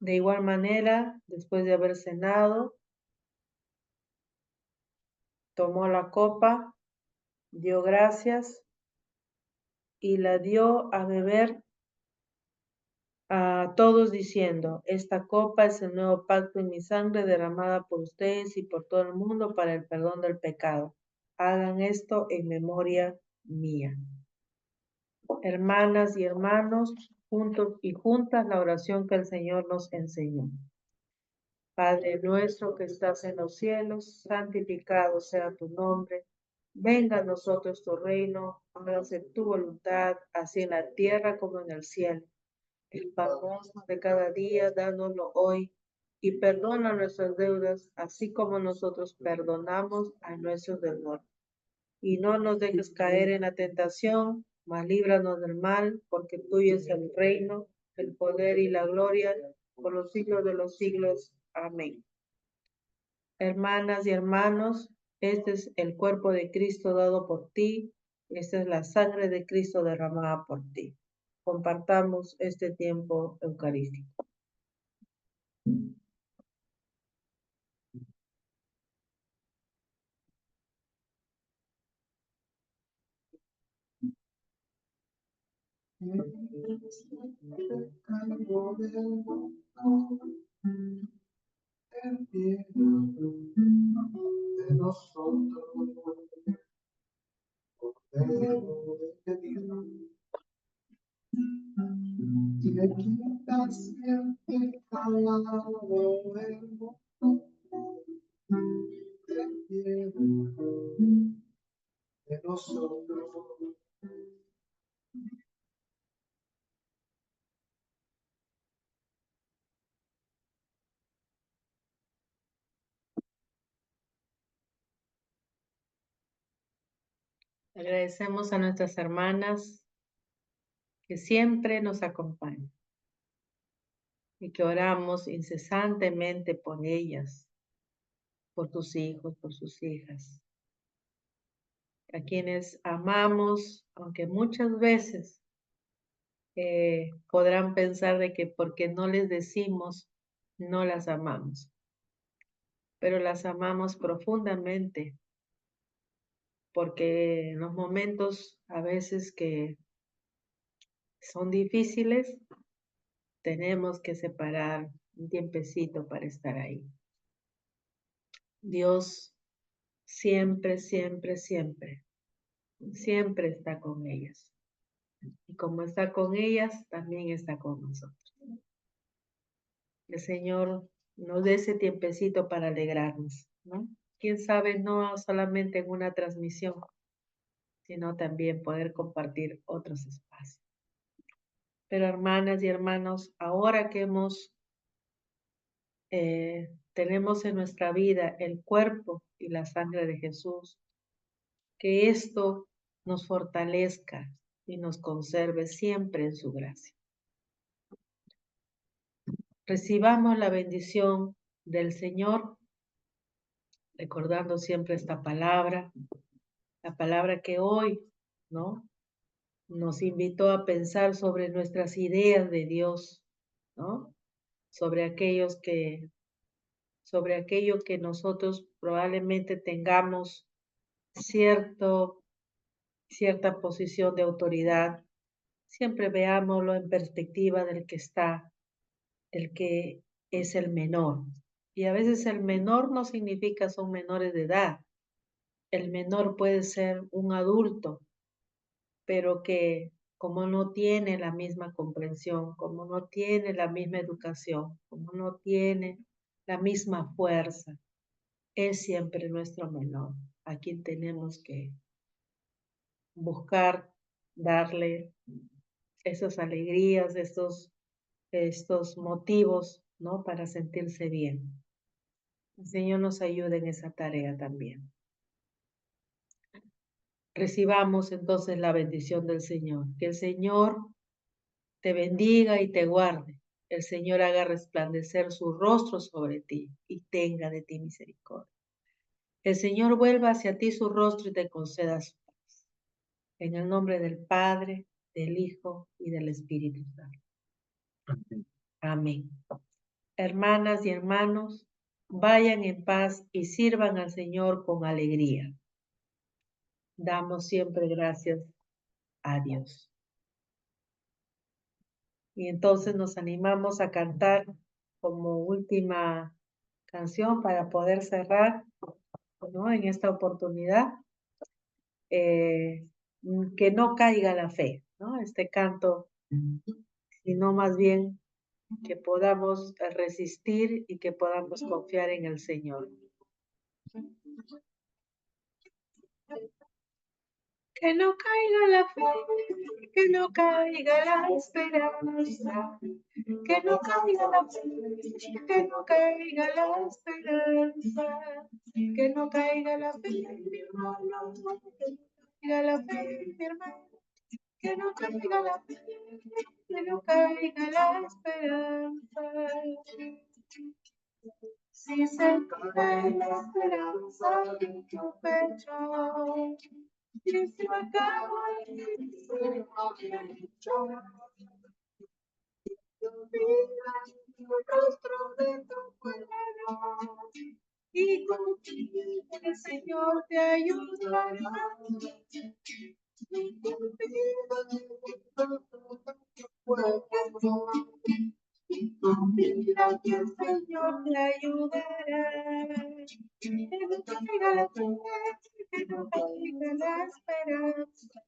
De igual manera, después de haber cenado, tomó la copa, dio gracias y la dio a beber a todos diciendo: esta copa es el nuevo pacto en mi sangre derramada por ustedes y por todo el mundo para el perdón del pecado. Hagan esto en memoria mía. Hermanas y hermanos, juntos y juntas, la oración que el Señor nos enseñó. Padre nuestro que estás en los cielos, santificado sea tu nombre. Venga a nosotros tu reino, hágase tu voluntad, así en la tierra como en el cielo. El pan nuestro de cada día, dánoslo hoy, y perdona nuestras deudas, así como nosotros perdonamos a nuestros deudores. Y no nos dejes caer en la tentación, mas líbranos del mal, porque tuyo es el reino, el poder y la gloria, por los siglos de los siglos. Amén. Hermanas y hermanos, este es el cuerpo de Cristo dado por ti, esta es la sangre de Cristo derramada por ti. Compartamos este tiempo eucarístico. De nosotros, Cordero de Dios, que quitas el pecado del mundo, te quiero de nosotros. Agradecemos a nuestras hermanas que siempre nos acompañan y que oramos incesantemente por ellas, por tus hijos, por sus hijas, a quienes amamos, aunque muchas veces podrán pensar de que porque no les decimos, no las amamos, pero las amamos profundamente, porque en los momentos a veces que son difíciles, tenemos que separar un tiempecito para estar ahí. Dios siempre, siempre, siempre, siempre está con ellas. Y como está con ellas, también está con nosotros. El Señor nos dé ese tiempecito para alegrarnos, ¿no? Quién sabe, no solamente en una transmisión, sino también poder compartir otros espacios. Pero hermanas y hermanos, ahora que tenemos en nuestra vida el cuerpo y la sangre de Jesús, que esto nos fortalezca y nos conserve siempre en su gracia. Recibamos la bendición del Señor, recordando siempre esta palabra, la palabra que hoy, ¿no?, nos invitó a pensar sobre nuestras ideas de Dios, ¿no? Sobre aquello que nosotros probablemente tengamos cierta posición de autoridad. Siempre veámoslo en perspectiva del que es el menor. Y a veces el menor no significa son menores de edad. El menor puede ser un adulto, pero que como no tiene la misma comprensión, como no tiene la misma educación, como no tiene la misma fuerza, es siempre nuestro menor, a quien tenemos que buscar darle esas alegrías, estos motivos, ¿no?, para sentirse bien. El Señor nos ayude en esa tarea también. Recibamos entonces la bendición del Señor. Que el Señor te bendiga y te guarde. El Señor haga resplandecer su rostro sobre ti y tenga de ti misericordia. El Señor vuelva hacia ti su rostro y te conceda su paz. En el nombre del Padre, del Hijo y del Espíritu Santo. Amén. Amén. Hermanas y hermanos, vayan en paz y sirvan al Señor con alegría. Damos siempre gracias a Dios. Y entonces nos animamos a cantar como última canción para poder cerrar, ¿no?, en esta oportunidad, que no caiga la fe, ¿no? Este canto, sino más bien que podamos resistir y que podamos confiar en el Señor. Que no caiga la fe, que no caiga la esperanza, que no caiga la fe, que no caiga la esperanza, que no caiga la fe, mi hermano, que no caiga la fe, mi hermano, que no caiga la fe, que no caiga la esperanza. Si se cae la esperanza en tu pecho, y se acaba el derecho, mira el rostro de tu pueblo, y contigo el Señor te ayudará. Y contigo el pueblo, mira que el Señor te ayudará. Que no caiga la fe, que no caiga la esperanza,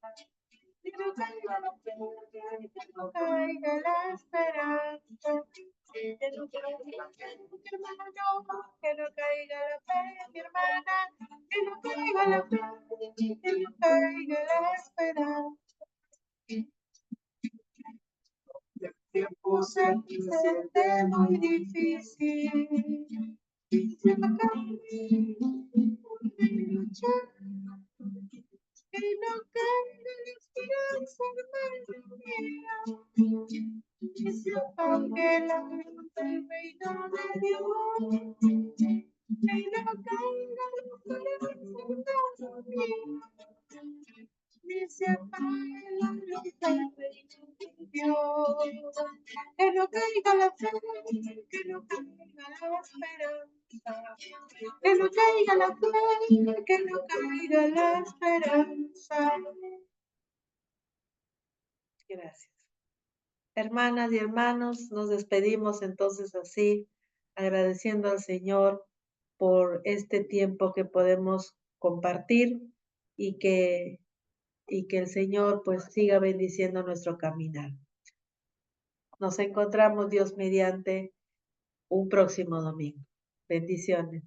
que no caiga la fe, que no caiga caiga la esperanza, que no caiga la fe, mi hermano, que no caiga la fe, mi hermana, que no caiga la fe, que no caiga la esperanza. El tiempo se siente muy difícil, se va a caer una noche, que no caiga la esperanza, hermano mío, que se apague la luz del reino de Dios, que no caiga la esperanza, hermano mío, que se apague la luz del reino de Dios, que no caiga la fe, que no caiga la esperanza, que no caiga la fe, que no caiga la esperanza. Gracias. Hermanas y hermanos, nos despedimos entonces así, agradeciendo al Señor por este tiempo que podemos compartir y que, y que el Señor pues siga bendiciendo nuestro caminar. Nos encontramos, Dios mediante, un próximo domingo. Bendiciones.